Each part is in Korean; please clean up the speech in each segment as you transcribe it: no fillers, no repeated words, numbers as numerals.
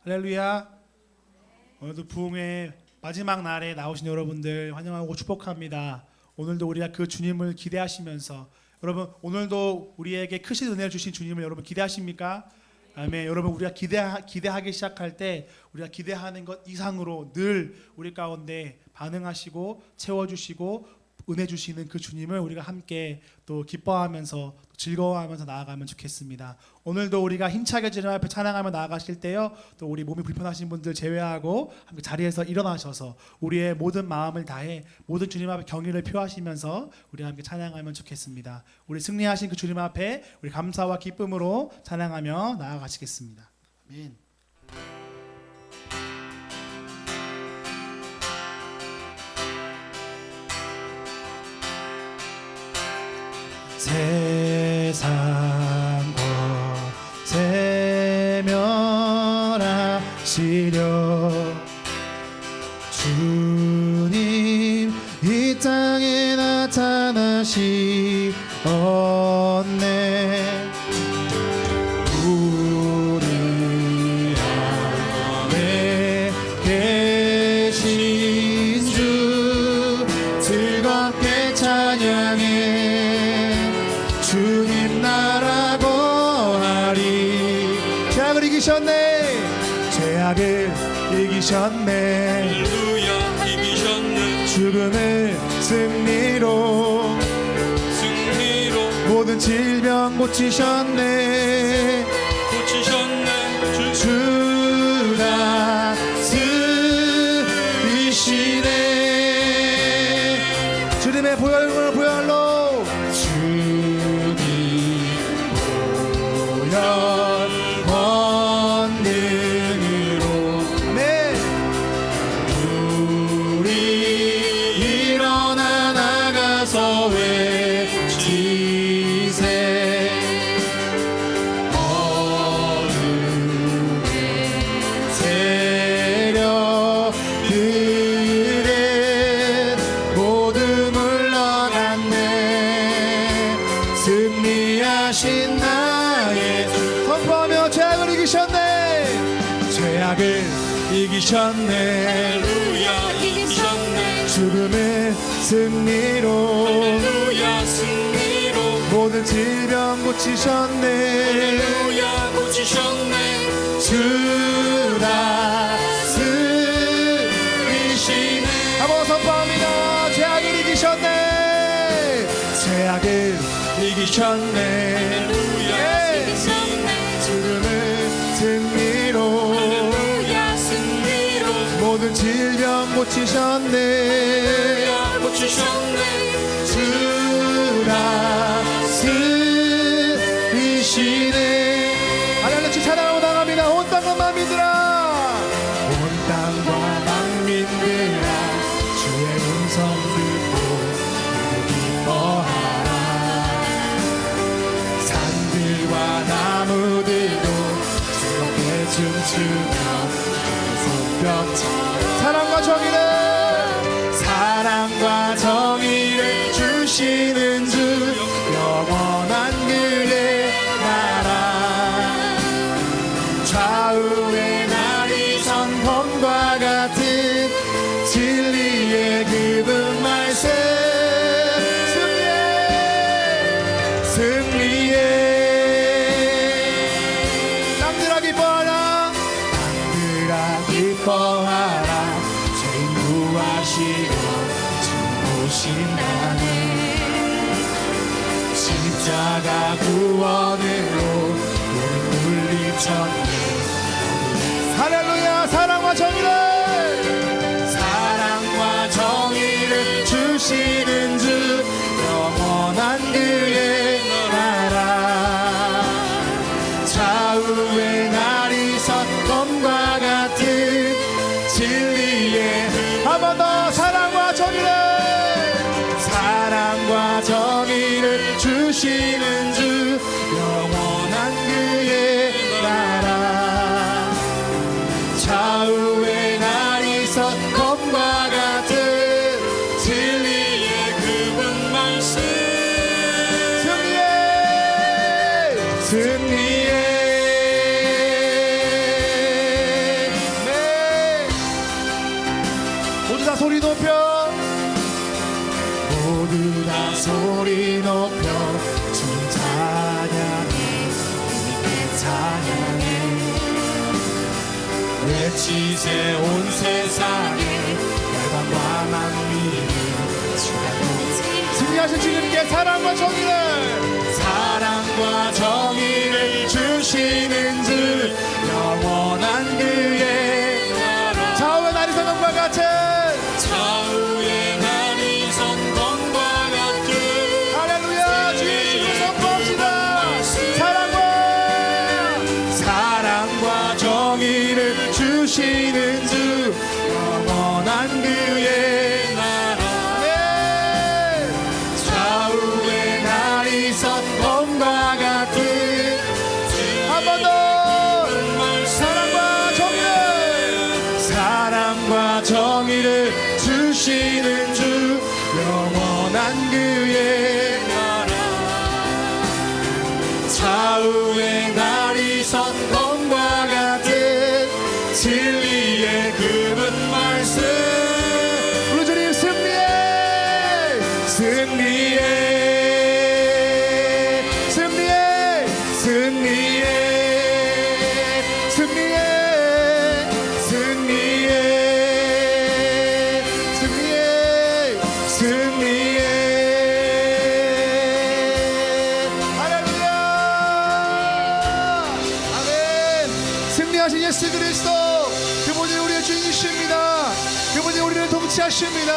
할렐루야. 오늘도 부흥의 마지막 날에 나오신 여러분들 환영하고 축복합니다. 오늘도 우리가 그 주님을 기대하시면서, 여러분 오늘도 우리에게 크신 은혜를 주신 주님을 여러분 기대하십니까? 아멘. 여러분 우리가 기대하기 시작할 때 우리가 기대하는 것 이상으로 늘 우리 가운데 반응하시고 채워주시고 은혜 주시는 그 주님을 우리가 함께 또 기뻐하면서 즐거워하면서 나아가면 좋겠습니다. 오늘도 우리가 힘차게 주님 앞에 찬양하며 나아가실 때요, 또 우리 몸이 불편하신 분들 제외하고 함께 자리에서 일어나셔서 우리의 모든 마음을 다해 모든 주님 앞에 경의를 표하시면서 우리 함께 찬양하면 좋겠습니다. 우리 승리하신 그 주님 앞에 우리 감사와 기쁨으로 찬양하며 나아가시겠습니다. 아멘. 세상 곳에 멸하시려 주님 이 땅에 나타나시었네. 우리 안에 계신 주 즐겁게 찬양해. 주님 나라고 하리. 죄악을 이기셨네. 죄악을 이기셨네. 할렐루야. 이기셨네. 죽음을 승리로 모든 질병 고치셨네. 주 다스리시네. 주님의 보혈로 권능으로 아멘. 우리 일어나 나가서 외치세. 어둠의 세력들은 모두 물러갔네. 승리하신 나의 선포하며 죄악을 이기셨네. 죄악을 이기셨네. 할렐루야. 이기셨네. 죽음의 승리로 할렐루야. 승리로 모든 질병 고치셨네. 할렐루야. 고치셨네. 주 다스리시네. 한번 선포합니다. 죄악을 이기셨네. 죄악을 이기셨네. 할렐루야. 이기셨네. 죽음의 승리로 할렐루야. 승리로 모든 질병 고치셨네. 할렐루야. 고치셨네. 주 다스리시네. 하나님 찬양하고 나갑니다. 온 땅과 만민들아, 온 땅과 만민들아, 주의 음성 듣고 기뻐하라. 산들과 나무들도 즐겁게 춤추며 손뼉치며 사랑과 정의를 주시는 주 영원한 그의 나라. 구원으로 물리쳤네. 할렐루야. 사랑과 정의를 주시는 주 영원한 그의 나라. 좌우의 날이 섰건과 같은 진리의 한 번 더 사랑과 정의를 주시는 주 영원한 그의 나라. 좌우의 날이 섰건과 같은 진리의 그분 말씀. 승리의 네. 모두 다 소리 높여, 모두 다 소리 높여 주님 찬양해, 주님께 찬양해. 외치세 온 세상에 열방과 만민을 승리하신 주님께 사랑과 정의를 주시는 주 영원한 그의 나라. 좌우의 날이 선건과 같은 할렐루야. 주의 이름을 선포합시다. 사랑과 정의를 주시는 주 영원한 그의 나라. 네. 좌우의 날이 선건과 같은 한 번 더 사랑과 정의를 주시는 주 영원한 그의 나라. 좌우의 날이 선건과 같은 진리의 그분 말씀. 우리 주님 할렐루야. 아멘. 승리하신 예수 그리스도, 그분이 우리의 주인이십니다. 그분이 우리를 통치하십니다.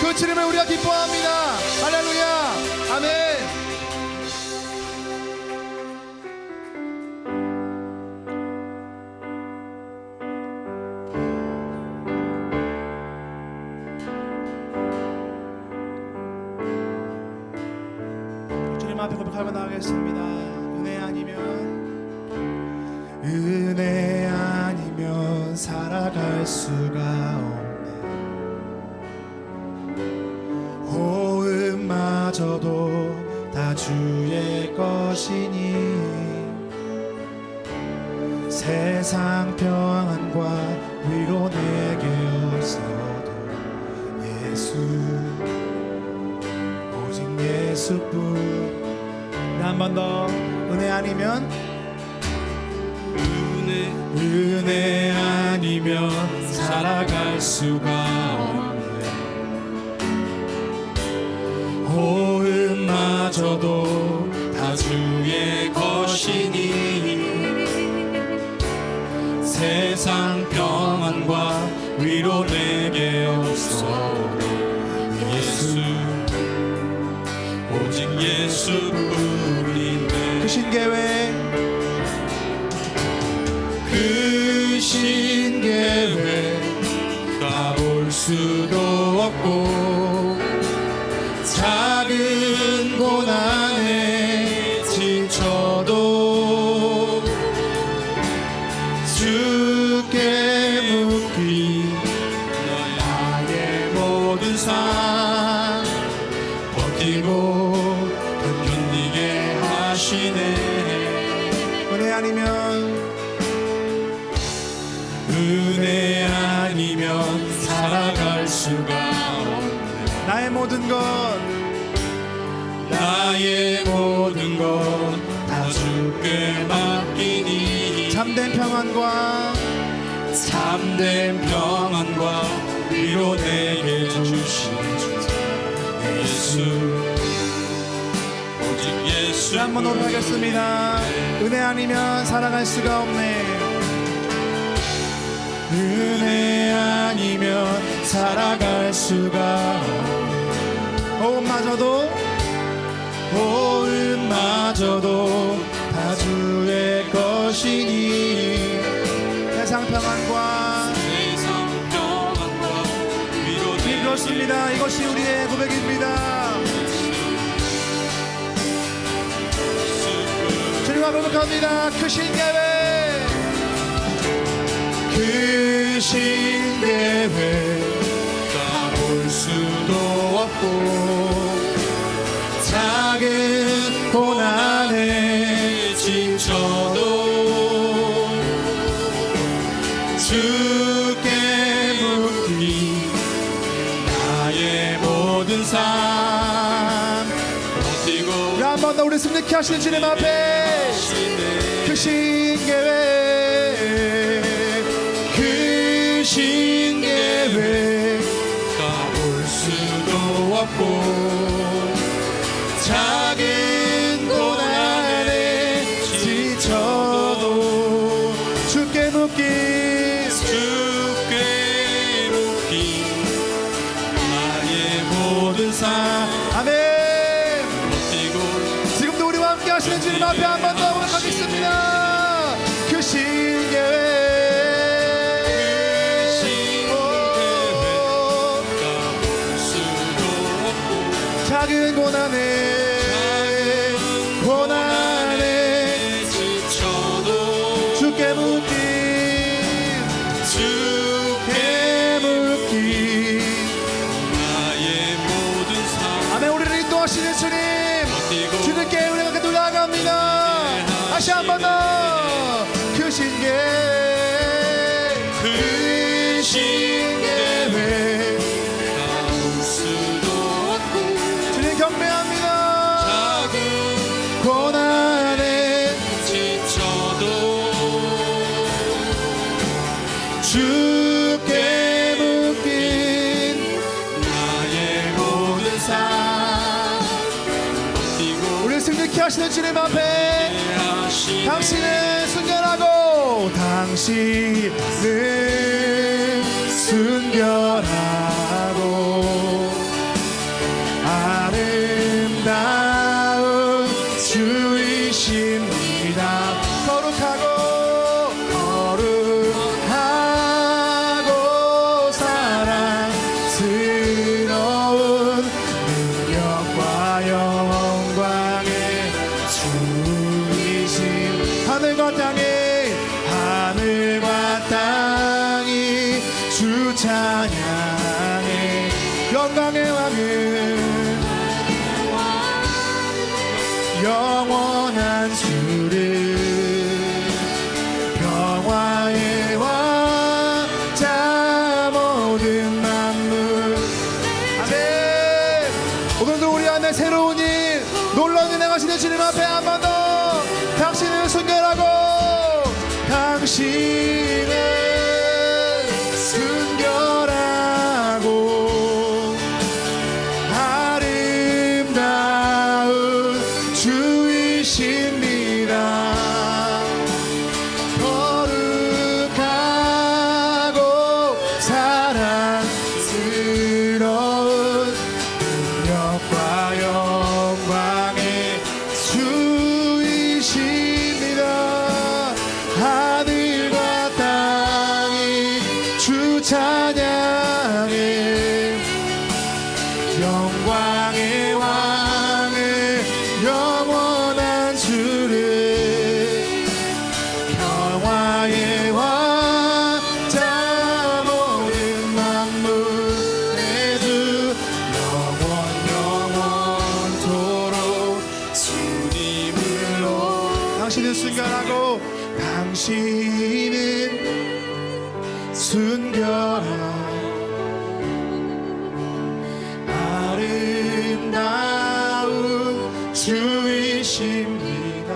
그 주님을 우리가 기뻐합니다. 할렐루야. 아멘. 주님 앞에 고백하며 나가겠습니다. 은혜 아니면 살아갈 수가 없네. 호흡마저도 다 주의 것이니 세상 평안과 위로 내게 없어도 예수, 오직 예수뿐. 한 번 더. 은혜 아니면 살아갈 수가 없네. 호흡마저도 다 주의 것이니 세상 평안과 위로 내게 없어도 예수, 오직 예수뿐인데. 그 신계획, 그 신계획 가볼 수도 없고 작은 고난에 지쳐도 주께 묻기 나의 모든 삶 버티고 견디게 하시네. 은혜 아니면 살아갈 수가 없네. 나의 모든 것 다 주께 맡기니 참된 평안과 위로 내게 주신 주 예수, 오직 예수 한번 노래하겠습니다. 은혜 아니면 살아갈 수가 없네. 은혜 아니면 살아갈 수가 없네. 호흡마저도 다 주의 것이니 세상 평안과 세상 평안과 위로 그렇습니다. 이것이 우리의 고백입니다. 주님과 고백합니다. 크신 계획, 크신 계획 다 볼 수도 없고 작은 고난에 지쳐도 주께 묻기 나의 모든 삶 버티고 우리 한 번 더 우리 승리케 하시는 주님 앞에 크신 계획, 크신 계획 다 볼 수도 없고 작은 고난에 지쳐도 주께 묻기 나의 모든 삶 아멘. 버티고 지금도 우리와 함께 하시는 주님 앞에 한 번 더 고백하겠습니다. 크신 계획, 작은 고난에 지쳐도 주께 묻기 나의 모든 삶 아멘. 우리를 인도하시는 주님, 버티고 주님께 우리가 계속 나아갑니다. 다시 한 번 더 크신 계획, 크신 계획 닿을 수도 없고 주님 경배합니다. 작은 고난에 지쳐도 주께 묶인 나의 모든 삶 버티고 우리 승리케 하시는 주님 앞에 하시네 당신은 순결하고 아름다운 주이십니다. 거룩하고 사랑스러운 능력과 영광의 주이신 하늘과 땅이 주 찬양해. 영광의 왕은 영원한 주를 평화의 왕자 모든 만물 아멘. 오늘도 우리 안에 새로운 일 놀라운 일 행하시는 주님 앞에 한 번 더 당신을 순결하고 당신을 순결하고 아름다운 주이십니다. 거룩하고 사랑스러운 능력과 영광의 주이십니다. 하늘과 땅이 주 찬양해. 영광의 왕을 영원한 주를 평화의 왕자 모든 만물의 주 영원토록 주님을로 당신은 순결하고 당신은 순결하고 아름다운 주이십니다.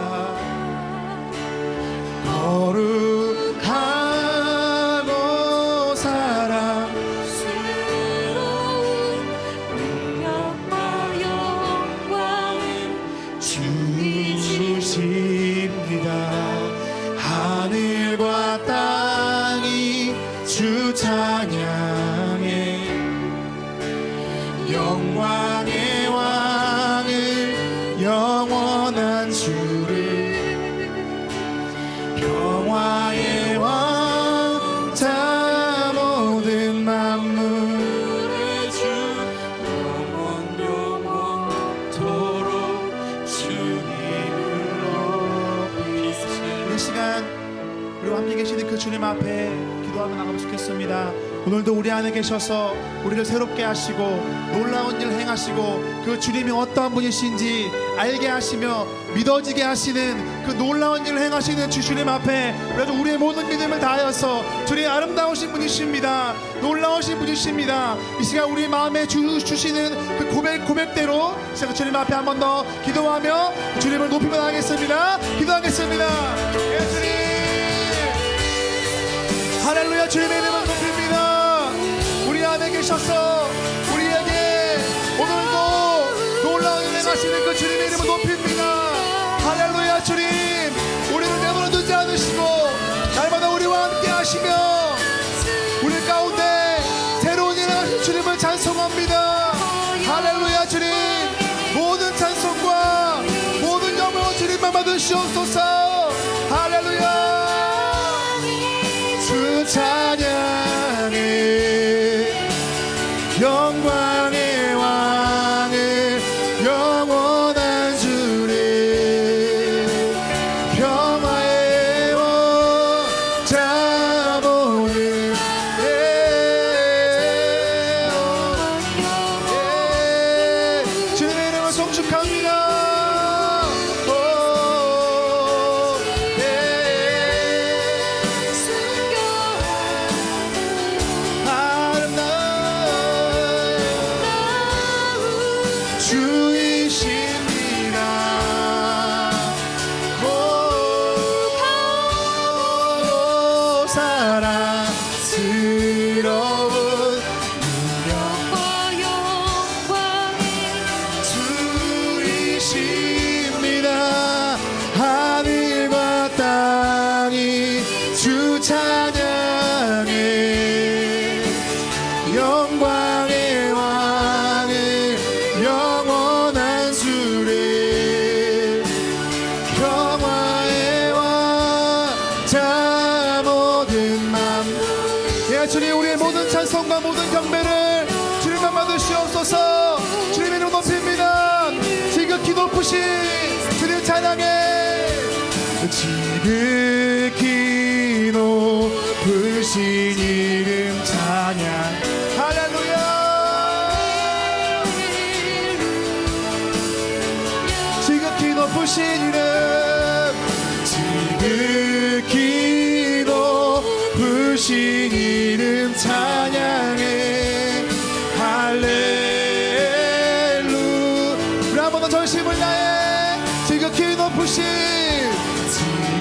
거룩하고 사랑스러운 능력과 영광은 시간 우리와 함께 계시는 그 주님 앞에 기도하며 나가면 좋겠습니다. 오늘도 우리 안에 계셔서 우리를 새롭게 하시고 놀라운 일 행하시고 그 주님이 어떠한 분이신지 알게 하시며 믿어지게 하시는 그 놀라운 일을 행하시는 주님 앞에 그래서 우리의 모든 믿음을 다하여서 주님 아름다우신 분이십니다. 놀라우신 분이십니다. 이 시간 우리 마음에 주시는 그 고백대로 제가 주님 앞에 한 번 더 기도하며 주님을 높이며 나가겠습니다. 기도하겠습니다. 예, 주님 할렐루야. 주님의 이름을 높입니다. 우리 안에 계셔서 우리에게 오늘도 놀라운 일 행하시는 그 주님의 이름을 높입니다. 할렐루야. 주님 우리를 내버려 두지 않으시고 날마다 우리와 함께 하시며 우리 가운데 새로운 일 하신 주님을 찬송합니다. 할렐루야. 주님 모든 찬송과 모든 영광을 주님만 받으시옵소서. 할렐루야. 주 찬양해 영광의 왕을 영원한 주님 평화의 원자 모든 주님의 이름을 송축합니다. 영광의 왕을 영원한 주를 평화의 왕자 모든 맘 예, 주님 우리의 모든 찬송과 모든 경배를 주님만 받으시옵소서. 주님의 이름 높입니다. 지극히 높으신 주님 찬양해 지극히 높으신 이름 찬양 할렐루야. 지극히 높으신 이름 지극히 높으신 이름 찬양해 할렐루. 우리 한 번 더 전심을 다해 지극히 높으신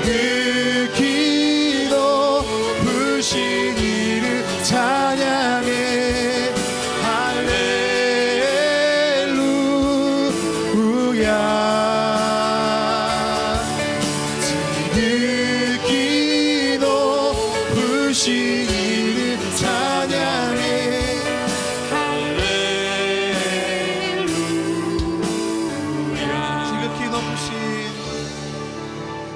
지극히 높으신 이름 찬양해 할렐루야. 지극히 높으신 이름 찬양해 할렐루야. 지극히 높으신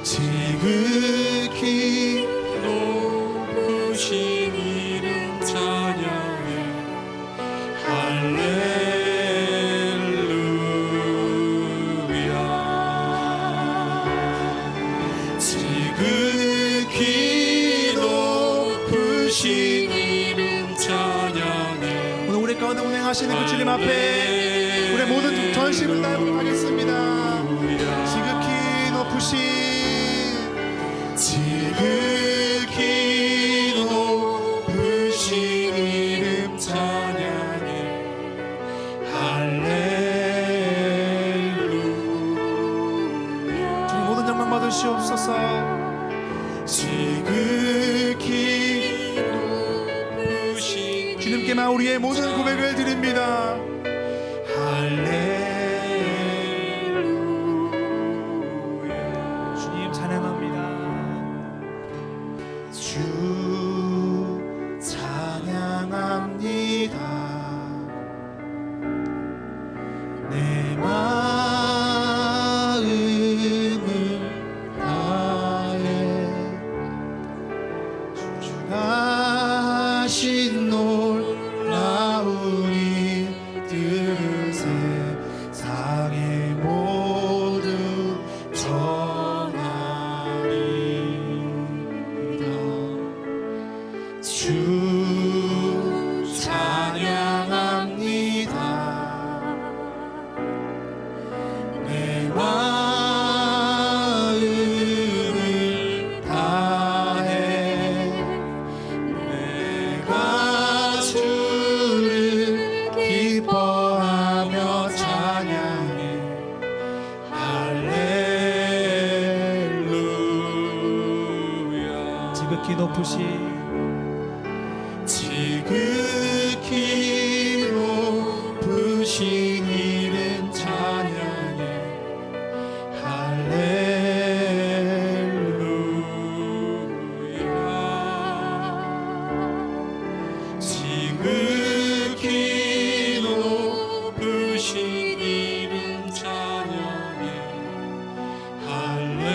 지극히 높으신 이름 찬양해 할렐루야. 지극히 높으신 이름 찬양해 오늘 우리 가운데 운행하시는 그 주님 앞에 우리의 모든 전심을 다하도록 하겠습니다. 지극히 높으신 지극히 높으신 이름 찬양해 할렐루야. 주님 모든 영광 받으시옵소서. 지극히 높으신 주님께만 우리의 모든 고백을 드립니다. 할렐루야. 주님 찬양합니다. 주 찬양합니다. 내 마음을 다해 주하신 놀라운 일들을 세상의 모든 전하리. 지극히 높으신 지극히 높으신 이름 찬양해 할렐루야. 지극히 높으신 이름 찬양해 할렐루야.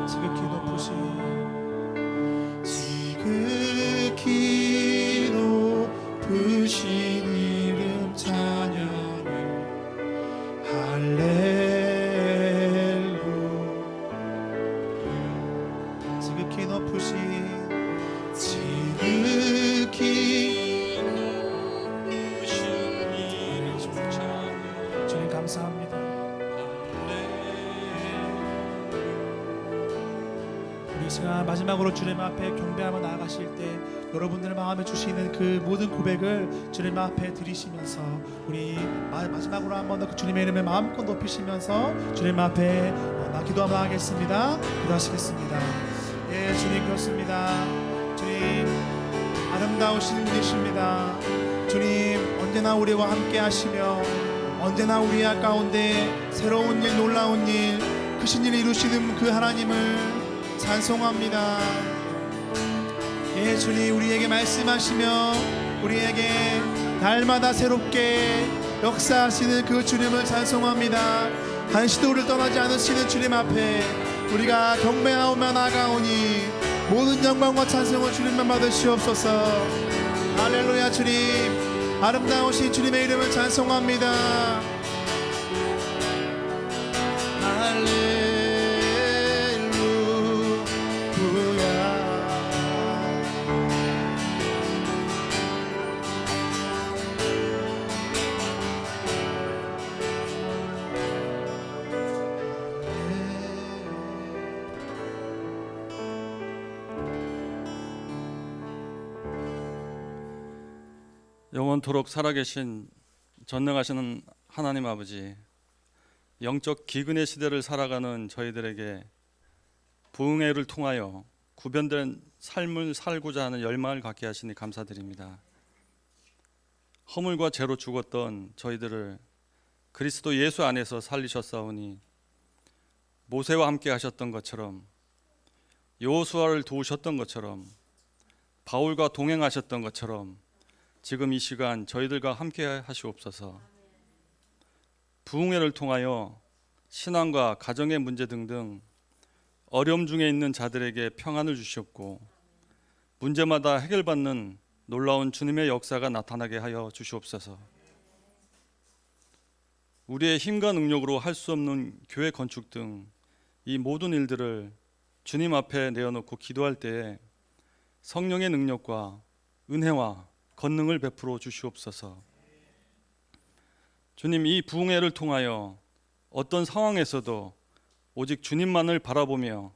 지극히 높으신 지극히 높으신 이름 찬양해 할렐루야. 지극히 높으신 지극히 높으신 이름 찬양해 주님 감사합니다. 우리 이 시간 마지막으로 주님 앞에 경배하며 나아가실 때 여러분들 마음에 주시는 그 모든 고백을 주님 앞에 드리시면서 우리 마지막으로 한 번 더 그 주님의 이름을 마음껏 높이시면서 주님 앞에 기도하며 나가겠습니다. 기도하시겠습니다. 예, 주님 그렇습니다. 주님 아름다우신 분이십니다. 주님 언제나 우리와 함께 하시며 언제나 우리 가운데 새로운 일 놀라운 일 크신 일을 이루시는 그 하나님을 찬송합니다. 예, 주님 우리에게 말씀하시며 우리에게 날마다 새롭게 역사하시는 그 주님을 찬송합니다. 한시도 우리를 떠나지 않으시는 주님 앞에 우리가 경배하오며 나아가오니 모든 영광과 찬송을 주님만 받으시옵소서. 할렐루야. 주님 아름다우신 주님의 이름을 찬송합니다. 할렐루야. 영원토록 살아계신 전능하시는 하나님 아버지, 영적 기근의 시대를 살아가는 저희들에게 부흥회를 통하여 구변된 삶을 살고자 하는 열망을 갖게 하시니 감사드립니다. 허물과 죄로 죽었던 저희들을 그리스도 예수 안에서 살리셨사오니 모세와 함께 하셨던 것처럼, 여호수아를 도우셨던 것처럼, 바울과 동행하셨던 것처럼 지금 이 시간 저희들과 함께 하시옵소서. 부흥회를 통하여 신앙과 가정의 문제 등등 어려움 중에 있는 자들에게 평안을 주시옵고 문제마다 해결받는 놀라운 주님의 역사가 나타나게 하여 주시옵소서. 우리의 힘과 능력으로 할 수 없는 교회 건축 등 이 모든 일들을 주님 앞에 내어놓고 기도할 때에 성령의 능력과 은혜와 권능을 베풀어 주시옵소서. 주님, 이 부흥회를 통하여 어떤 상황에서도 오직 주님만을 바라보며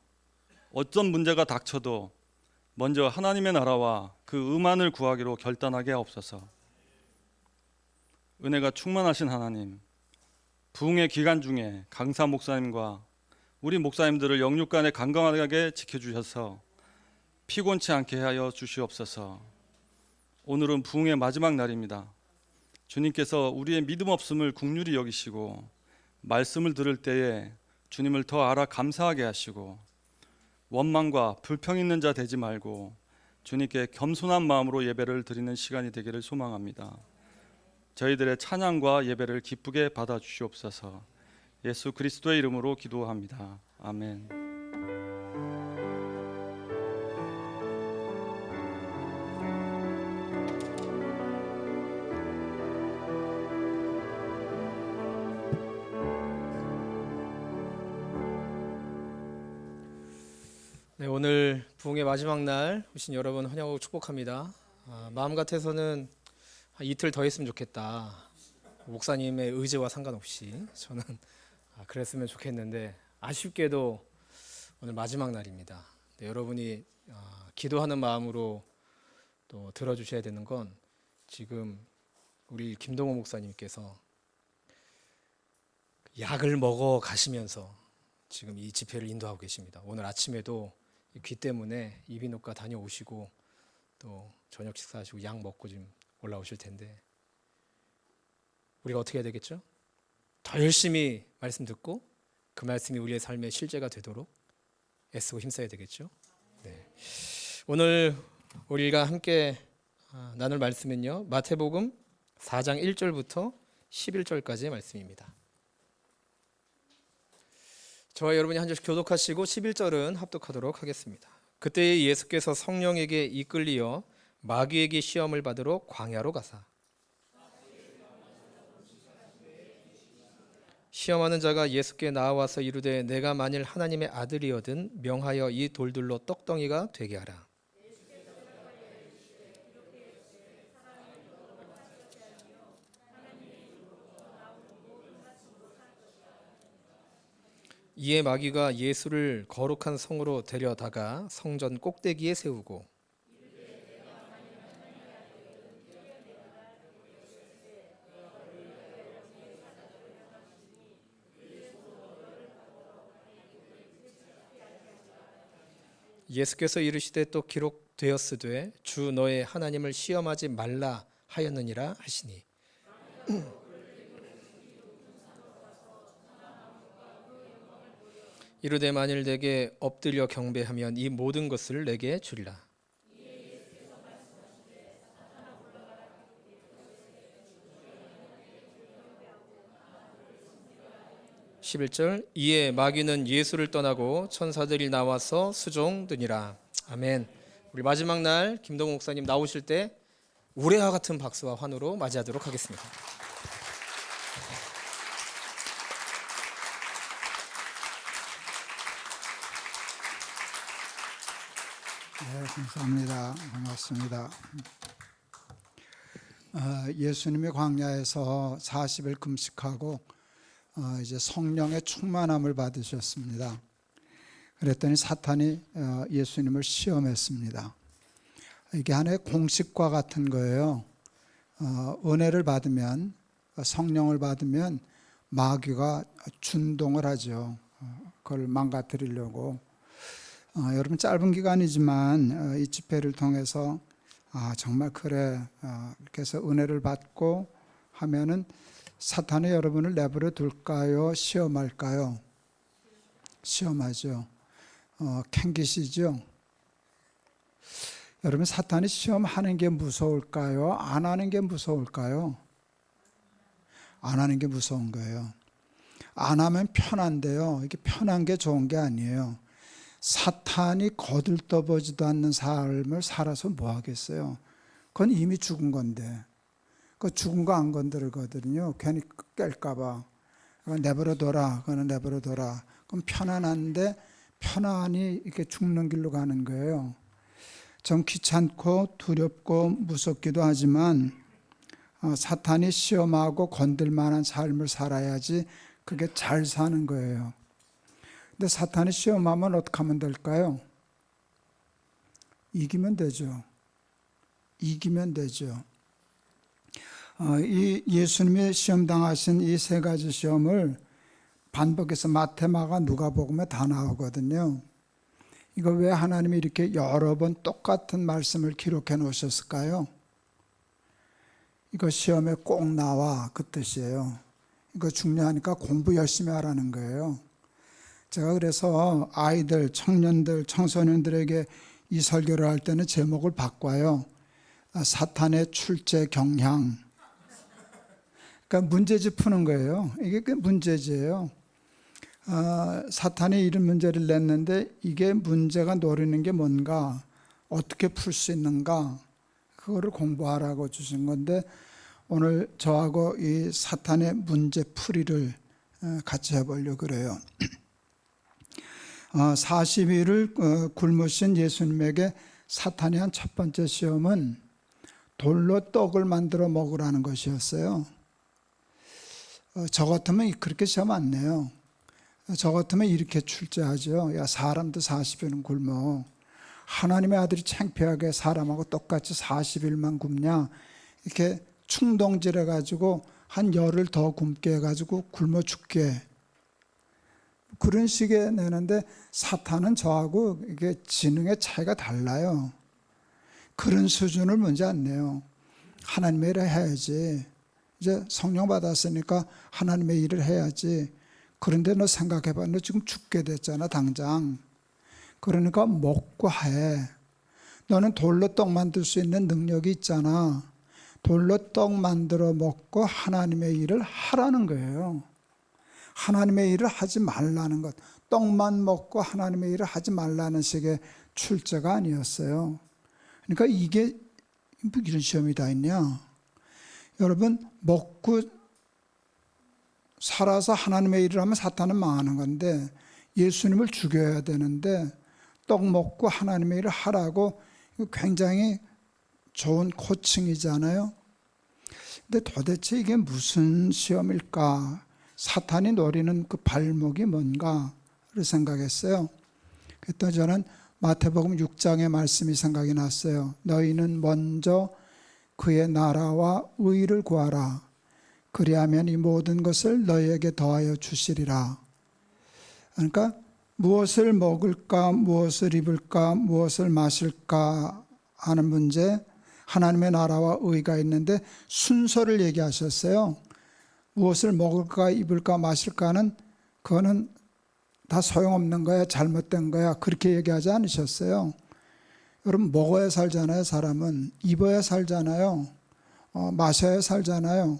어떤 문제가 닥쳐도 먼저 하나님의 나라와 그 의만을 구하기로 결단하게 하옵소서. 은혜가 충만하신 하나님, 부흥회 기간 중에 강사 목사님과 우리 목사님들을 영육간에 강건하게 지켜주셔서 피곤치 않게 하여 주시옵소서. 오늘은 부흥의 마지막 날입니다. 주님께서 우리의 믿음 없음을 긍휼히 여기시고 말씀을 들을 때에 주님을 더 알아 감사하게 하시고 원망과 불평 있는 자 되지 말고 주님께 겸손한 마음으로 예배를 드리는 시간이 되기를 소망합니다. 저희들의 찬양과 예배를 기쁘게 받아 주시옵소서. 예수 그리스도의 이름으로 기도합니다. 아멘. 네, 오늘 부흥의 마지막 날 오신 여러분 환영하고 축복합니다. 마음 같아서는 이틀 더 했으면 좋겠다. 목사님의 의지와 상관없이 저는 그랬으면 좋겠는데 아쉽게도 오늘 마지막 날입니다. 네, 여러분이 기도하는 마음으로 또 들어주셔야 되는 건 지금 우리 김동호 목사님께서 약을 먹어 가시면서 지금 이 집회를 인도하고 계십니다. 오늘 아침에도 귀 때문에 이비인후과 다녀오시고 또 저녁 식사하시고 약 먹고 지금 올라오실 텐데 우리가 어떻게 해야 되겠죠? 더 열심히 말씀 듣고 그 말씀이 우리의 삶의 실제가 되도록 애쓰고 힘써야 되겠죠? 네. 오늘 우리가 함께 나눌 말씀은요, 마태복음 4장 1절부터 11절까지의 말씀입니다. 저와 여러분이 한 절씩 교독하시고 11절은 합독하도록 하겠습니다. 그때 예수께서 성령에게 이끌리어 마귀에게 시험을 받으러 광야로 가사 시험하는 자가 예수께 나와서 이르되 내가 만일 하나님의 아들이거든 명하여 이 돌들로 떡덩이가 되게 하라. 이에 마귀가 예수를 거룩한 성으로 데려다가 성전 꼭대기에 세우고 '예수께서 이르시되 또 기록되었으되 주 너의 하나님을 시험하지 말라 하였느니라 하시니 이르되 만일 내게 엎드려 경배하면 이 모든 것을 내게 주리라. 11절 이에 마귀는 예수를 떠나고 천사들이 나와서 수종드니라. 아멘. 우리 마지막 날 김동욱 목사님 나오실 때 우레와 같은 박수와 환호로 맞이하도록 하겠습니다. 네, 감사합니다. 반갑습니다. 예수님이 광야에서 40일 금식하고 이제 성령의 충만함을 받으셨습니다. 그랬더니 사탄이 예수님을 시험했습니다. 이게 하나의 공식과 같은 거예요. 은혜를 받으면, 성령을 받으면 마귀가 준동을 하죠. 그걸 망가뜨리려고. 여러분 짧은 기간이지만 이 집회를 통해서 정말 그래 이렇게 해서 은혜를 받고 하면은 사탄이 여러분을 내버려 둘까요? 시험할까요? 시험하죠. 캥기시죠. 여러분 사탄이 시험하는 게 무서울까요? 안 하는 게 무서울까요? 안 하는 게 무서운 거예요. 안 하면 편한데요. 이게 편한 게 좋은 게 아니에요. 사탄이 거들떠보지도 않는 삶을 살아서 뭐 하겠어요? 그건 이미 죽은 건데. 그 죽은 거 안 건드리거든요. 괜히 깰까 봐. 내버려둬라. 그거는 내버려둬라. 그럼 편안한데 편안히 이렇게 죽는 길로 가는 거예요. 좀 귀찮고 두렵고 무섭기도 하지만 사탄이 시험하고 건들 만한 삶을 살아야지 그게 잘 사는 거예요. 근데 사탄이 시험하면 어떻게 하면 될까요? 이기면 되죠. 이기면 되죠. 이 예수님이 시험당하신 이 세 가지 시험을 반복해서 마태, 마가, 누가복음에 다 나오거든요. 이거 왜 하나님이 이렇게 여러 번 똑같은 말씀을 기록해 놓으셨을까요? 이거 시험에 꼭 나와 그 뜻이에요. 이거 중요하니까 공부 열심히 하라는 거예요. 제가 그래서 아이들, 청년들, 청소년들에게 이 설교를 할 때는 제목을 바꿔요. 사탄의 출제 경향. 그러니까 문제집 푸는 거예요. 이게 그 문제지예요. 사탄이 이런 문제를 냈는데 이게 문제가 노리는 게 뭔가, 어떻게 풀 수 있는가, 그거를 공부하라고 주신 건데 오늘 저하고 이 사탄의 문제 풀이를 같이 해보려고 그래요. 40일을 굶으신 예수님에게 사탄이 한 첫 번째 시험은 돌로 떡을 만들어 먹으라는 것이었어요. 저 같으면 그렇게 시험 안 내요. 저 같으면 이렇게 출제하죠. 야, 사람도 40일은 굶어. 하나님의 아들이 창피하게 사람하고 똑같이 40일만 굶냐. 이렇게 충동질해가지고 한 열흘 더 굶게 해가지고 굶어 죽게. 그런 식의 내는데 사탄은 저하고 이게 지능의 차이가 달라요. 그런 수준을 먼저 안 내요. 하나님의 일을 해야지. 이제 성령 받았으니까 하나님의 일을 해야지. 그런데 너 생각해봐. 너 지금 죽게 됐잖아, 당장. 그러니까 먹고 해. 너는 돌로 떡 만들 수 있는 능력이 있잖아. 돌로 떡 만들어 먹고 하나님의 일을 하라는 거예요. 하나님의 일을 하지 말라는 것. 떡만 먹고 하나님의 일을 하지 말라는 식의 출제가 아니었어요. 그러니까 이게 뭐 이런 시험이 다 있냐? 여러분, 먹고 살아서 하나님의 일을 하면 사탄은 망하는 건데 예수님을 죽여야 되는데 떡 먹고 하나님의 일을 하라고, 이거 굉장히 좋은 코칭이잖아요. 근데 도대체 이게 무슨 시험일까? 사탄이 노리는 그 발목이 뭔가를 생각했어요. 그때 저는 마태복음 6장의 말씀이 생각이 났어요. 너희는 먼저 그의 나라와 의를 구하라. 그리하면 이 모든 것을 너희에게 더하여 주시리라. 그러니까 무엇을 먹을까, 무엇을 입을까, 무엇을 마실까 하는 문제, 하나님의 나라와 의가 있는데 순서를 얘기하셨어요. 무엇을 먹을까, 입을까, 마실까는 그거는 다 소용없는 거야, 잘못된 거야, 그렇게 얘기하지 않으셨어요. 여러분, 먹어야 살잖아요. 사람은 입어야 살잖아요. 마셔야 살잖아요.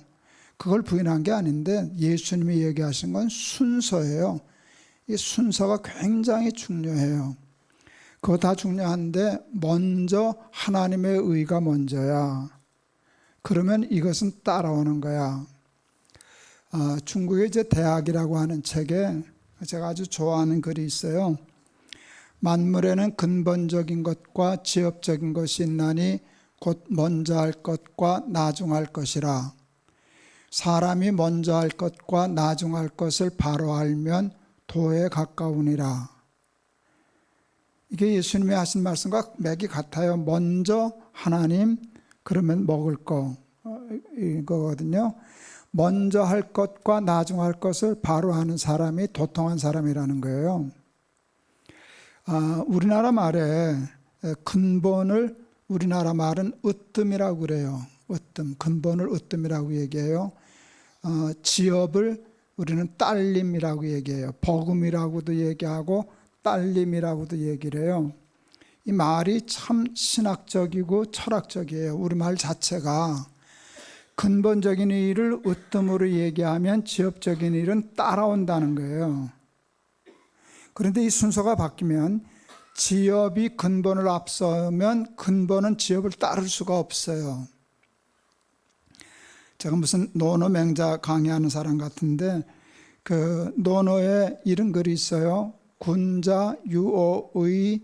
그걸 부인한 게 아닌데 예수님이 얘기하신 건 순서예요. 이 순서가 굉장히 중요해요. 그거 다 중요한데 먼저 하나님의 의가 먼저야. 그러면 이것은 따라오는 거야. 중국의 이제 대학이라고 하는 책에 제가 아주 좋아하는 글이 있어요. 만물에는 근본적인 것과 지엽적인 것이 있나니 곧 먼저 할 것과 나중할 것이라. 사람이 먼저 할 것과 나중할 것을 바로 알면 도에 가까우니라. 이게 예수님이 하신 말씀과 맥이 같아요. 먼저 하나님, 그러면 먹을 거, 이거거든요. 먼저 할 것과 나중 할 것을 바로 하는 사람이 도통한 사람이라는 거예요. 우리나라 말에 근본을, 우리나라 말은 으뜸이라고 그래요. 으뜸, 근본을 으뜸이라고 얘기해요. 지엽을 우리는 딸림이라고 얘기해요. 버금이라고도 얘기하고 딸림이라고도 얘기를 해요. 이 말이 참 신학적이고 철학적이에요. 우리말 자체가 근본적인 일을 으뜸으로 얘기하면 지엽적인 일은 따라온다는 거예요. 그런데 이 순서가 바뀌면 지엽이 근본을 앞서면 근본은 지엽을 따를 수가 없어요. 제가 무슨 논어 맹자 강의하는 사람 같은데 그 논어에 이런 글이 있어요. 군자 유오의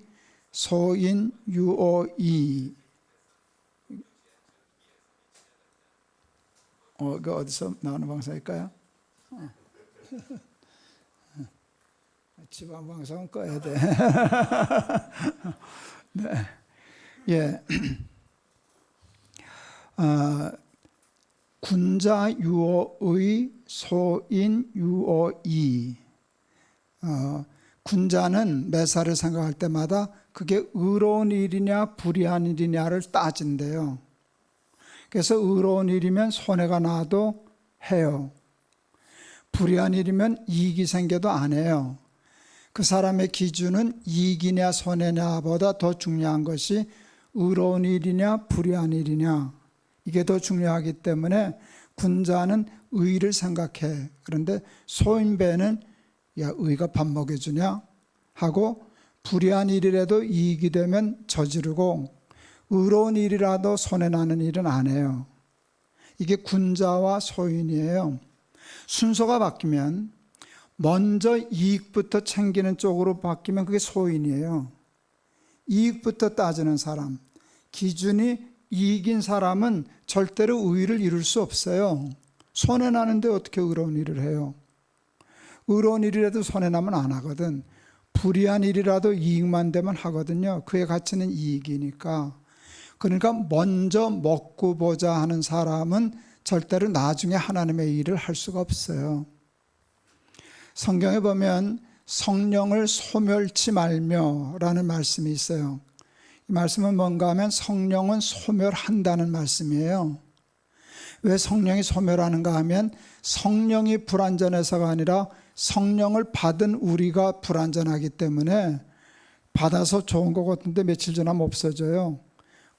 소인 유오이. 이거 어디서 나오는 방송일까요? 지방 방송은 꺼야 돼. 네, 예. 군자 유오의 소인 유오이. 군자는 매사를 생각할 때마다 그게 의로운 일이냐 불의한 일이냐를 따진대요. 그래서 의로운 일이면 손해가 나도 해요. 불의한 일이면 이익이 생겨도 안 해요. 그 사람의 기준은 이익이냐 손해냐보다 더 중요한 것이 의로운 일이냐 불의한 일이냐, 이게 더 중요하기 때문에 군자는 의를 생각해. 그런데 소인배는 야, 의가 밥 먹여주냐 하고 불의한 일이라도 이익이 되면 저지르고 의로운 일이라도 손해나는 일은 안 해요. 이게 군자와 소인이에요. 순서가 바뀌면 먼저 이익부터 챙기는 쪽으로 바뀌면 그게 소인이에요. 이익부터 따지는 사람, 기준이 이익인 사람은 절대로 의를 이룰 수 없어요. 손해나는데 어떻게 의로운 일을 해요? 의로운 일이라도 손해나면 안 하거든. 불의한 일이라도 이익만 되면 하거든요. 그의 가치는 이익이니까. 그러니까 먼저 먹고 보자 하는 사람은 절대로 나중에 하나님의 일을 할 수가 없어요. 성경에 보면 성령을 소멸치 말며라는 말씀이 있어요. 이 말씀은 뭔가 하면 성령은 소멸한다는 말씀이에요. 왜 성령이 소멸하는가 하면 성령이 불완전해서가 아니라 성령을 받은 우리가 불완전하기 때문에 받아서 좋은 것 같은데 며칠 지나면 없어져요.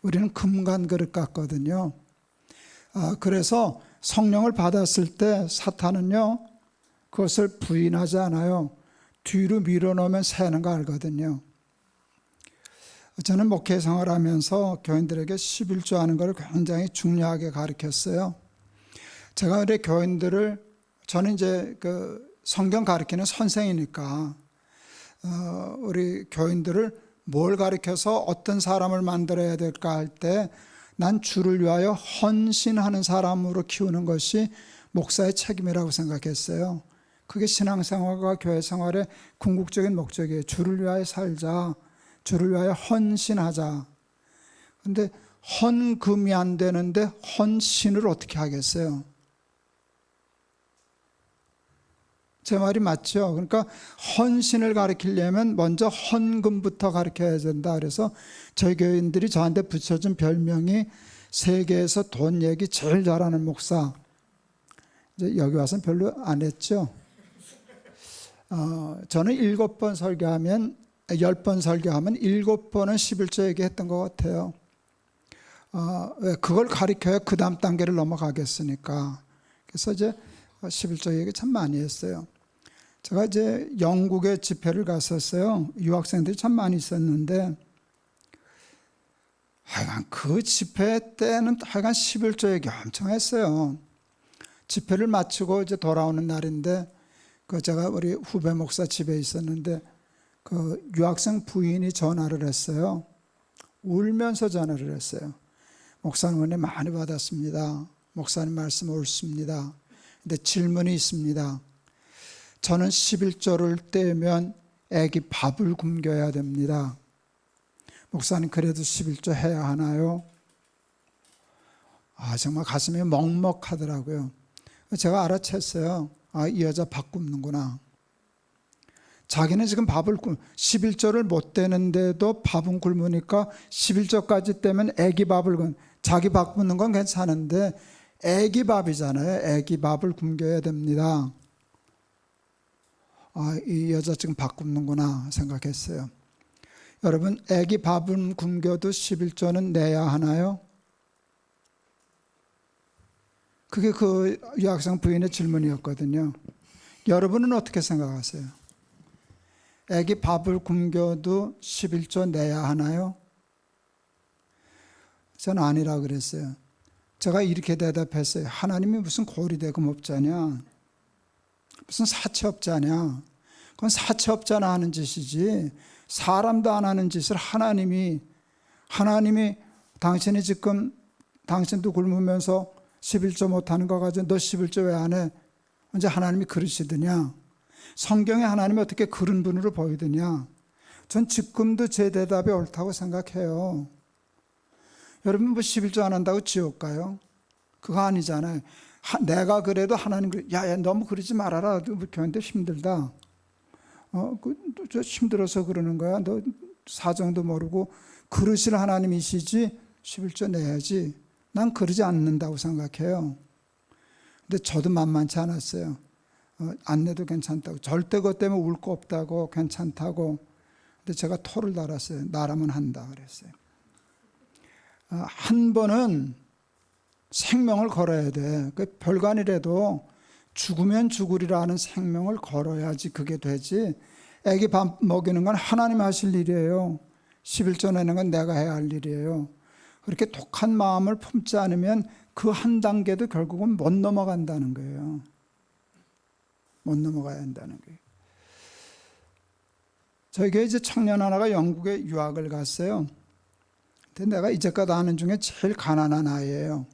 우리는 금간 그릇 같거든요. 그래서 성령을 받았을 때 사탄은요, 그것을 부인하지 않아요. 뒤로 밀어넣으면 새는 거 알거든요. 저는 목회 생활하면서 교인들에게 11조 하는 걸 굉장히 중요하게 가르쳤어요. 제가 우리 교인들을, 저는 이제 그 성경 가르치는 선생이니까 우리 교인들을 뭘 가르쳐서 어떤 사람을 만들어야 될까 할 때 난 주를 위하여 헌신하는 사람으로 키우는 것이 목사의 책임이라고 생각했어요. 그게 신앙생활과 교회생활의 궁극적인 목적이에요. 주를 위하여 살자, 주를 위하여 헌신하자. 근데 헌금이 안 되는데 헌신을 어떻게 하겠어요? 제 말이 맞죠? 그러니까 헌신을 가르치려면 먼저 헌금부터 가르쳐야 된다. 그래서 저희 교인들이 저한테 붙여준 별명이 세계에서 돈 얘기 제일 잘하는 목사. 이제 여기 와서는 별로 안 했죠. 저는 7번 설교하면 10번 설교하면 7번은 11조 얘기했던 것 같아요. 왜 그걸 가르쳐야 그 다음 단계를 넘어가겠으니까. 그래서 이제 11조 얘기 참 많이 했어요. 제가 이제 영국에 집회를 갔었어요. 유학생들이 참 많이 있었는데 하여간 그 집회 때는 하여간 11조 얘기 엄청 했어요. 집회를 마치고 이제 돌아오는 날인데 그 제가 우리 후배 목사 집에 있었는데 그 유학생 부인이 전화를 했어요. 울면서 전화를 했어요. 목사님 은혜 많이 받았습니다. 목사님 말씀 옳습니다. 근데 질문이 있습니다. 저는 11조를 떼면 애기 밥을 굶겨야 됩니다. 목사님 그래도 11조 해야 하나요? 정말 가슴이 먹먹하더라고요. 제가 알아챘어요. 이 여자 밥 굶는구나. 자기는 지금 11조를 못 떼는데도 밥은 굶으니까 11조까지 떼면 애기 밥을 자기 밥 굶는 건 괜찮은데 애기 밥이잖아요. 애기 밥을 굶겨야 됩니다. 이 여자 지금 밥 굶는구나 생각했어요. 여러분, 애기 밥은 굶겨도 11조는 내야 하나요? 그게 그 유학생 부인의 질문이었거든요. 여러분은 어떻게 생각하세요? 애기 밥을 굶겨도 11조 내야 하나요? 저는 아니라고 그랬어요. 제가 이렇게 대답했어요. 하나님이 무슨 고리대금업자냐? 무슨 사채업자냐? 그건 사채업자나 하는 짓이지 사람도 안 하는 짓을 하나님이 당신이 지금 당신도 굶으면서 11조 못하는 거 가지고 너 11조 왜 안 해? 언제 하나님이 그러시더냐? 성경에 하나님이 어떻게 그런 분으로 보이더냐? 전 지금도 제 대답이 옳다고 생각해요. 여러분 뭐 11조 안 한다고 지옥 가요? 그거 아니잖아요. 내가 그래도 하나님 야 너무 그러지 말아라. 교회인데 힘들다. 저 힘들어서 그러는 거야. 너 사정도 모르고 그러실 하나님이시지 11조 내야지. 난 그러지 않는다고 생각해요. 근데 저도 만만치 않았어요. 안 내도 괜찮다고. 절대 그것 때문에 울 거 없다고 괜찮다고. 근데 제가 토를 달았어요. 나라면 한다 그랬어요. 한 번은 생명을 걸어야 돼. 별거 아니라도 죽으면 죽으리라는 생명을 걸어야지 그게 되지. 애기 밥 먹이는 건 하나님 하실 일이에요. 11조 내는 건 내가 해야 할 일이에요. 그렇게 독한 마음을 품지 않으면 그 한 단계도 결국은 못 넘어간다는 거예요. 못 넘어가야 한다는 거예요. 저희 교회 이제 청년 하나가 영국에 유학을 갔어요. 근데 내가 이제까지 아는 중에 제일 가난한 아이예요.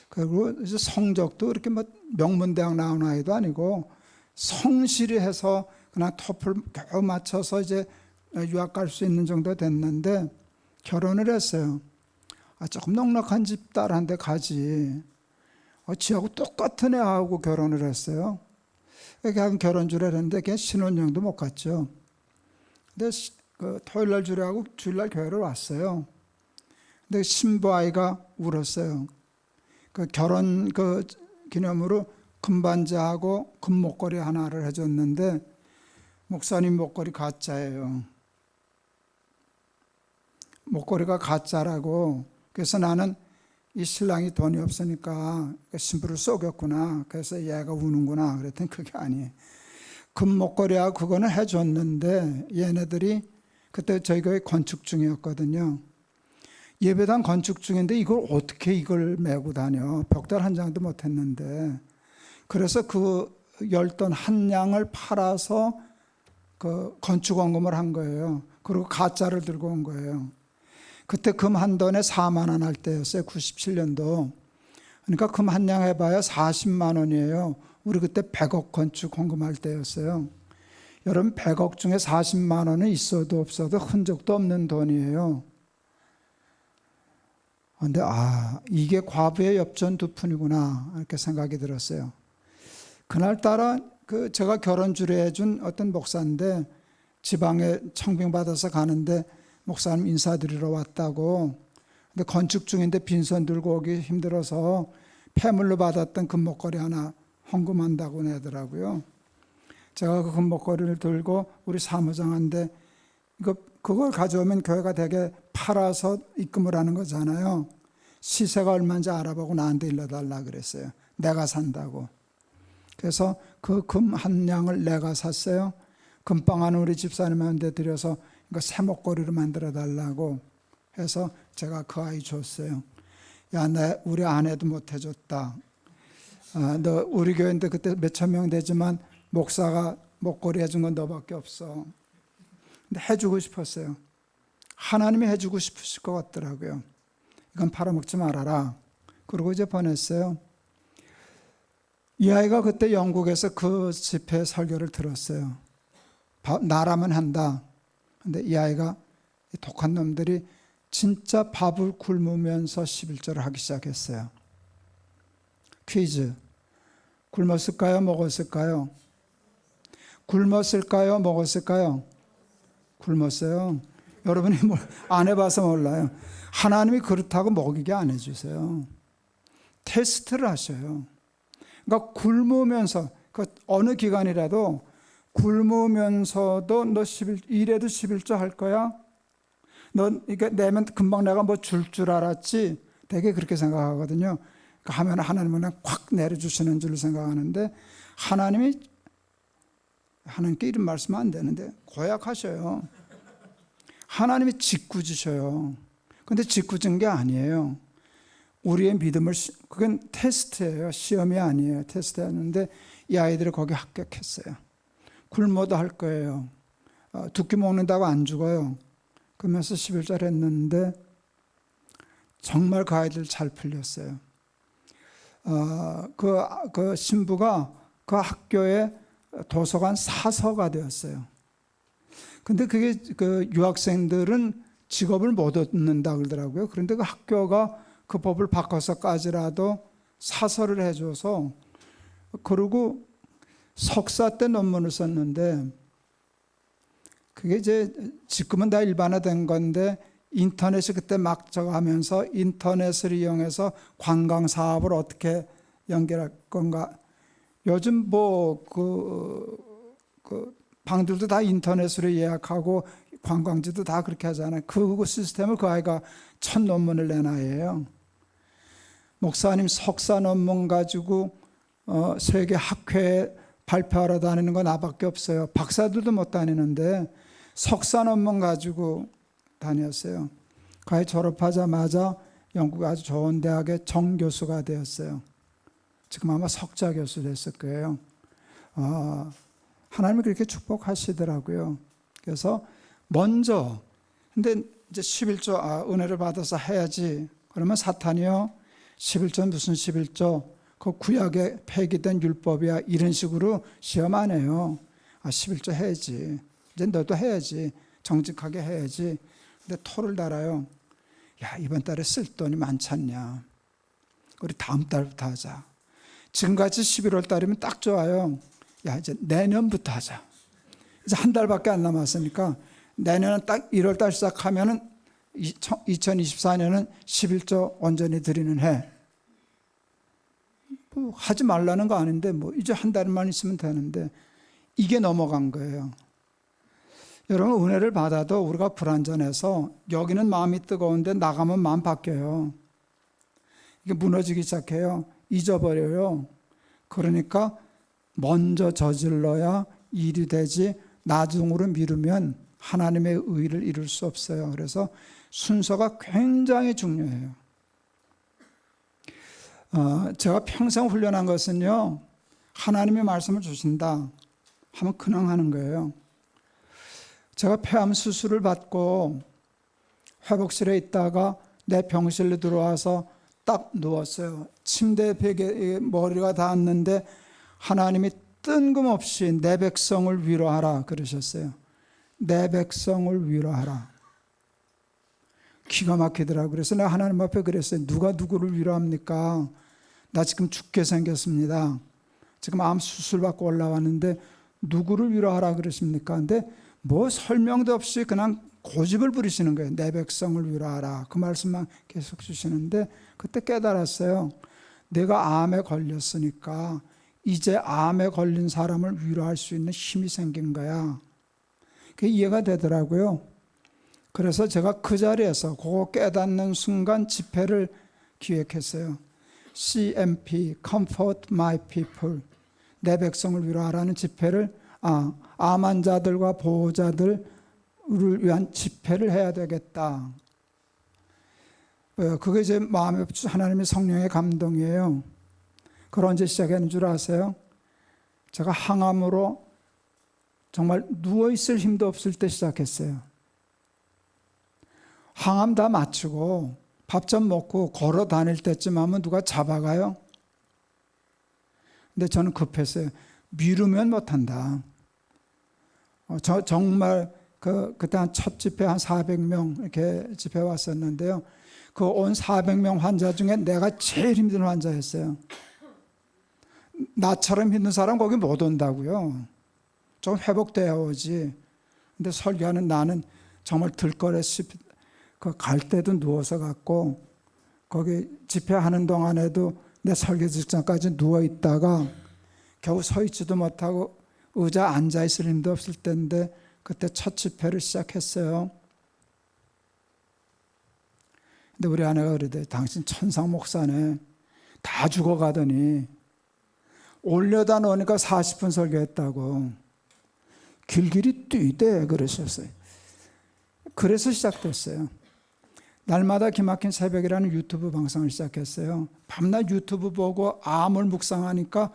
그리고 이제 성적도 그렇게 뭐 명문대학 나온 아이도 아니고 성실히 해서 그냥 토플 겨우 맞춰서 이제 유학 갈 수 있는 정도 됐는데 결혼을 했어요. 조금 넉넉한 집 딸한테 가지. 지하고 똑같은 애하고 결혼을 했어요. 그냥 결혼 주례했는데 그냥 신혼여행도 못 갔죠. 근데 그 토요일 날 주례하고 주일 날 교회를 왔어요. 근데 신부 아이가 울었어요. 그 결혼 그 기념으로 금반지하고 금목걸이 하나를 해줬는데 목사님 목걸이 가짜예요. 목걸이가 가짜라고. 그래서 나는 이 신랑이 돈이 없으니까 신부를 속였구나. 그래서 얘가 우는구나. 그랬더니 그게 아니에요. 금목걸이하고 그거는 해줬는데 얘네들이 그때 저희 교회 건축 중이었거든요. 예배당 건축 중인데 이걸 어떻게 이걸 메고 다녀. 벽돌 한 장도 못 했는데. 그래서 그 열돈 한 양을 팔아서 그 건축 원금을 한 거예요. 그리고 가짜를 들고 온 거예요. 그때 금 한 돈에 4만 원 할 때였어요. 97년도. 그러니까 금 한 양 해봐야 40만 원이에요. 우리 그때 100억 건축 헌금할 때였어요. 여러분 100억 중에 40만 원은 있어도 없어도 흔적도 없는 돈이에요. 그런데 이게 과부의 엽전 두 푼이구나 이렇게 생각이 들었어요. 그날따라 그 제가 결혼 주례해준 어떤 목사인데 지방에 청빙받아서 가는데 목사님 인사드리러 왔다고. 근데 건축 중인데 빈손 들고 오기 힘들어서 폐물로 받았던 금목걸이 하나 헌금한다고 내더라고요. 제가 그 금목걸이를 들고 우리 사무장한테 그걸 가져오면 교회가 되게 팔아서 입금을 하는 거잖아요. 시세가 얼마인지 알아보고 나한테 일러달라 그랬어요. 내가 산다고. 그래서 그 금 한 양을 내가 샀어요. 금방 하는 우리 집사님한테 드려서 이거 새 목걸이로 만들어 달라고 해서 제가 그 아이 줬어요. 야, 우리 아내도 못 해줬다. 너 우리 교회인데 그때 몇천 명 되지만 목사가 목걸이 해준 건 너밖에 없어. 근데 해주고 싶었어요. 하나님이 해주고 싶으실 것 같더라고요. 이건 팔아먹지 말아라. 그러고 이제 보냈어요. 이 아이가 그때 영국에서 그 집회 설교를 들었어요. 나라면 한다. 근데 이 아이가 독한 놈들이 진짜 밥을 굶으면서 11절을 하기 시작했어요. 퀴즈. 굶었을까요? 먹었을까요? 굶었을까요? 먹었을까요? 굶었어요. 여러분이 안 해봐서 몰라요. 하나님이 그렇다고 먹이게 안 해주세요. 테스트를 하셔요. 그러니까 굶으면서 그 어느 기간이라도 굶으면서도 너 이래도 11조 할 거야? 너 이게 내면 금방 내가 뭐 줄 알았지? 되게 그렇게 생각하거든요. 그러니까 하면 하나님은 그냥 콱 내려주시는 줄 생각하는데 하나님께 이런 말씀은 안 되는데 고약하셔요. 하나님이 짓궂으셔요. 근데 짓궂은 게 아니에요. 우리의 믿음을 그건 테스트예요. 시험이 아니에요. 테스트였는데 이 아이들이 거기 합격했어요. 굶어도 할 거예요. 두 끼 먹는다고 안 죽어요. 그러면서 11절 했는데 정말 그 아이들 잘 풀렸어요. 그 신부가 그 학교에 도서관 사서가 되었어요. 근데 그게 그 유학생들은 직업을 못 얻는다 그러더라고요. 그런데 그 학교가 그 법을 바꿔서까지라도 사서를 해줘서 그리고 석사 때 논문을 썼는데 그게 이제 지금은 다 일반화된 건데 인터넷이 그때 막 저거 하면서 인터넷을 이용해서 관광 사업을 어떻게 연결할 건가. 요즘 뭐 그 방들도 다 인터넷으로 예약하고 관광지도 다 그렇게 하잖아요. 그 시스템을 그 아이가 첫 논문을 낸 아이예요. 목사님 석사 논문 가지고 세계 학회에 발표하러 다니는 건 나밖에 없어요. 박사들도 못 다니는데 석사 논문 가지고 다녔어요. 그 아이 졸업하자마자 영국 아주 좋은 대학의 정교수가 되었어요. 지금 아마 석자 교수 됐을 거예요. 하나님이 그렇게 축복하시더라고요. 그래서 먼저 근데 이제 11조 은혜를 받아서 해야지. 그러면 사탄이요. 11조 무슨 11조? 그 구약에 폐기된 율법이야. 이런 식으로 시험 안 해요. 11조 해야지. 이제 너도 해야지. 정직하게 해야지. 근데 토를 달아요. 야, 이번 달에 쓸 돈이 많지 않냐. 우리 다음 달부터 하자. 지금같이 11월 달이면 딱 좋아요. 야 이제 내년부터 하자. 이제 한 달밖에 안 남았으니까 내년은 딱 1월 달 시작하면은 2024년은 11조 온전히 드리는 해. 뭐 하지 말라는 거 아닌데 뭐 이제 한 달만 있으면 되는데 이게 넘어간 거예요. 여러분 은혜를 받아도 우리가 불완전해서 여기는 마음이 뜨거운데 나가면 마음 바뀌어요. 이게 무너지기 시작해요. 잊어버려요. 그러니까 먼저 저질러야 일이 되지 나중으로 미루면 하나님의 의를 이룰 수 없어요. 그래서 순서가 굉장히 중요해요. 제가 평생 훈련한 것은요, 하나님의 말씀을 주신다 하면 그냥 하는 거예요. 제가 폐암 수술을 받고 회복실에 있다가 내 병실로 들어와서 딱 누웠어요. 침대 베개에 머리가 닿았는데 하나님이 뜬금없이 내 백성을 위로하라 그러셨어요. 내 백성을 위로하라. 기가 막히더라고요. 그래서 내가 하나님 앞에 그랬어요. 누가 누구를 위로합니까? 나 지금 죽게 생겼습니다. 지금 암 수술 받고 올라왔는데 누구를 위로하라 그러십니까? 근데 뭐 설명도 없이 그냥 고집을 부리시는 거예요. 내 백성을 위로하라. 그 말씀만 계속 주시는데 그때 깨달았어요. 내가 암에 걸렸으니까 이제 암에 걸린 사람을 위로할 수 있는 힘이 생긴 거야. 그게 이해가 되더라고요. 그래서 제가 그 자리에서 그거 깨닫는 순간 집회를 기획했어요. CMP, Comfort My People, 내 백성을 위로하라는 집회를 암 환자들과 보호자들을 위한 집회를 해야 되겠다. 그게 제 마음에 하나님의 성령의 감동이에요. 그걸 언제 시작했는 줄 아세요? 제가 항암으로 정말 누워있을 힘도 없을 때 시작했어요. 항암 다 마치고 밥 좀 먹고 걸어 다닐 때쯤 하면 누가 잡아가요? 근데 저는 급했어요. 미루면 못한다. 저 정말 그때 한 첫 집회 한 400명 이렇게 집회 왔었는데요. 그 온 400명 환자 중에 내가 제일 힘든 환자였어요. 나처럼 힘든 사람 거기 못 온다고요. 좀 회복돼야 오지. 근데 설교하는 나는 정말 들거레시 갈 때도 누워서 갔고 거기 집회하는 동안에도 내 설교 직전까지 누워 있다가 겨우 서 있지도 못하고 의자 앉아 있을 힘도 없을 때인데 그때 첫 집회를 시작했어요. 근데 우리 아내가 그러대. 당신 천상 목사네. 다 죽어가더니 올려다 놓으니까 40분 설교했다고. 길길이 뛰대 그러셨어요. 그래서 시작됐어요. 날마다 기막힌 새벽이라는 유튜브 방송을 시작했어요. 밤낮 유튜브 보고 암을 묵상하니까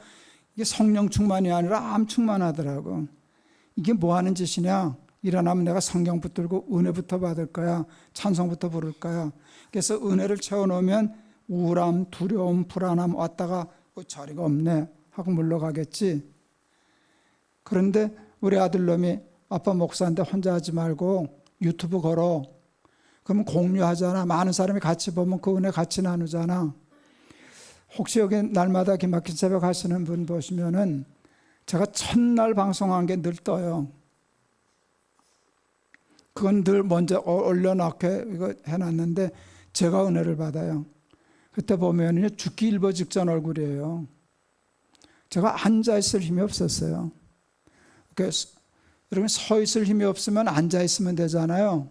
이게 성령 충만이 아니라 암 충만하더라고. 이게 뭐 하는 짓이냐? 일어나면 내가 성경 붙들고 은혜부터 받을 거야. 찬송부터 부를 거야. 그래서 은혜를 채워놓으면 우울함, 두려움, 불안함 왔다가 자리가 없네 하고 물러가겠지. 그런데 우리 아들놈이 아빠 목사인데 혼자 하지 말고 유튜브 걸어. 그러면 공유하잖아. 많은 사람이 같이 보면 그 은혜 같이 나누잖아. 혹시 여기 날마다 기막힌 새벽 하시는 분 보시면은 제가 첫날 방송한 게 늘 떠요. 그건 늘 먼저 올려놓게 이거 해놨는데 제가 은혜를 받아요. 그때 보면 죽기 일보 직전 얼굴이에요. 제가 앉아있을 힘이 없었어요. 그래서 여러분 서 있을 힘이 없으면 앉아있으면 되잖아요.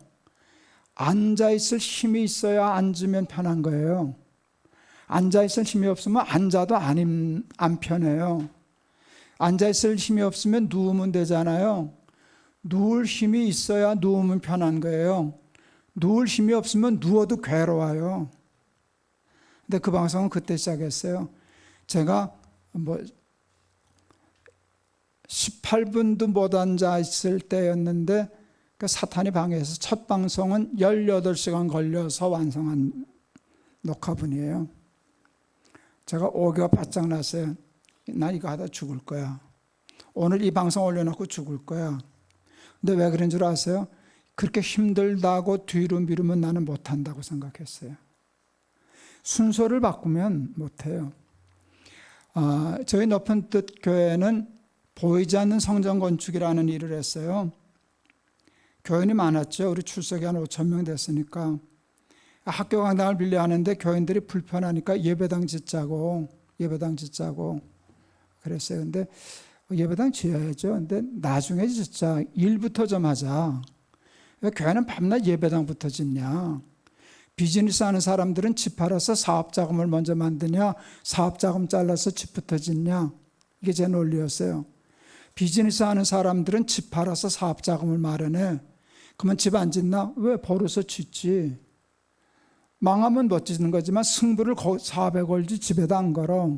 앉아있을 힘이 있어야 앉으면 편한 거예요. 앉아있을 힘이 없으면 앉아도 안 편해요. 앉아있을 힘이 없으면 누우면 되잖아요. 누울 힘이 있어야 누우면 편한 거예요. 누울 힘이 없으면 누워도 괴로워요. 근데 그 방송은 그때 시작했어요. 제가 18분도 못 앉아있을 때였는데 그 사탄이 방해해서 첫 방송은 18시간 걸려서 완성한 녹화분이에요. 제가 오기가 바짝 났어요. 나 이거 하다 죽을 거야. 오늘 이 방송 올려놓고 죽을 거야. 근데 왜 그런 줄 아세요? 그렇게 힘들다고 뒤로 미루면 나는 못한다고 생각했어요. 순서를 바꾸면 못해요. 저희 높은 뜻 교회는 보이지 않는 성전 건축이라는 일을 했어요. 교인이 많았죠. 우리 출석이 한 5천 명 됐으니까. 학교 강당을 빌려 하는데 교인들이 불편하니까 예배당 짓자고 그랬어요. 근데 예배당 지어야죠. 근데 나중에 짓자. 일부터 좀 하자. 왜 교회는 밤낮 예배당부터 짓냐? 비즈니스 하는 사람들은 집 팔아서 사업 자금을 먼저 만드냐? 사업 자금 잘라서 집부터 짓냐? 이게 제 논리였어요. 비즈니스 하는 사람들은 집 팔아서 사업 자금을 마련해. 그러면 집 안 짓나? 왜 벌어서 짓지? 망하면 못 짓는 거지만 승부를 사업에 걸지 집에다 안 걸어.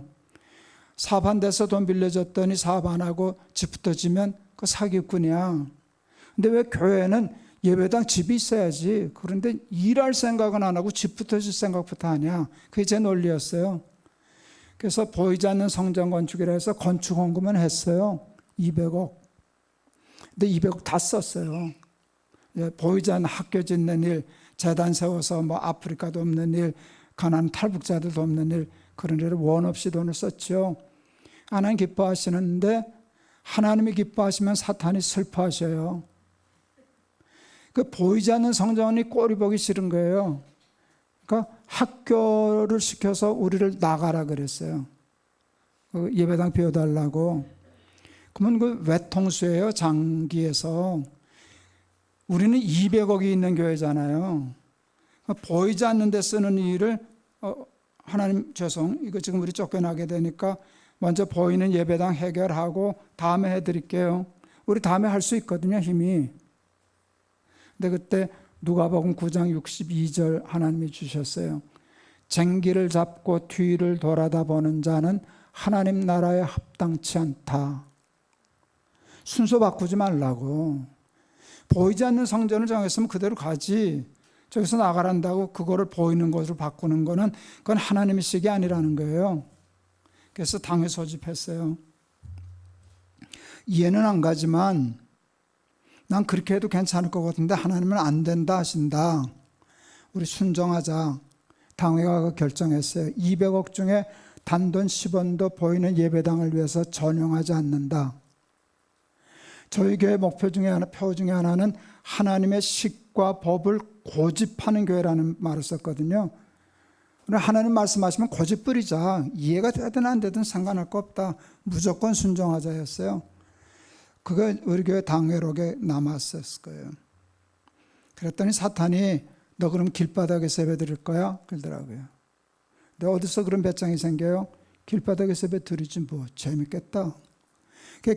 사업 한 데서 돈 빌려줬더니 사업 안 하고 집부터 지면 그 사기꾼이야. 근데 왜 교회는 예배당 집이 있어야지. 그런데 일할 생각은 안 하고 집부터 질 생각부터 하냐. 그게 제 논리였어요. 그래서 보이지 않는 성전 건축이라 해서 건축 헌금은 했어요. 200억. 근데 200억 다 썼어요. 보이지 않는 학교 짓는 일, 재단 세워서 뭐 아프리카도 없는 일, 가난한 탈북자들도 없는 일, 그런 일을 원 없이 돈을 썼죠. 하나님 기뻐하시는데 하나님이 기뻐하시면 사탄이 슬퍼하셔요. 그 보이지 않는 성전이 꼴이 보기 싫은 거예요. 그러니까 학교를 시켜서 우리를 나가라 그랬어요. 그 예배당 비워달라고. 그러면 그 외통수예요. 장기에서. 우리는 200억이 있는 교회잖아요. 그러니까 보이지 않는 데 쓰는 일을 하나님 죄송, 이거 지금 우리 쫓겨나게 되니까 먼저 보이는 예배당 해결하고 다음에 해드릴게요. 우리 다음에 할 수 있거든요, 힘이. 근데 그때 누가복음 9장 62절 하나님이 주셨어요. 쟁기를 잡고 뒤를 돌아다 보는 자는 하나님 나라에 합당치 않다. 순서 바꾸지 말라고. 보이지 않는 성전을 정했으면 그대로 가지. 저기서 나가란다고 그거를 보이는 것으로 바꾸는 거는 그건 하나님의 식이 아니라는 거예요. 그래서 당에 소집했어요. 이해는 안 가지만 난 그렇게 해도 괜찮을 것 같은데 하나님은 안 된다 하신다. 우리 순종하자. 당회가 결정했어요. 200억 중에 단돈 10원도 보이는 예배당을 위해서 전용하지 않는다. 저희 교회 목표 중에 표 중에 하나는 하나님의 식과 법을 고집하는 교회라는 말을 썼거든요. 하나님 말씀하시면 고집 부리자. 이해가 되든 안 되든 상관할 거 없다. 무조건 순종하자였어요. 그게 우리 교회 당회록에 남았을 거예요. 그랬더니 사탄이 너 그럼 길바닥에서 예배 드릴 거야? 그러더라고요. 근데 어디서 그런 배짱이 생겨요? 길바닥에서 예배 드리지 뭐 재밌겠다.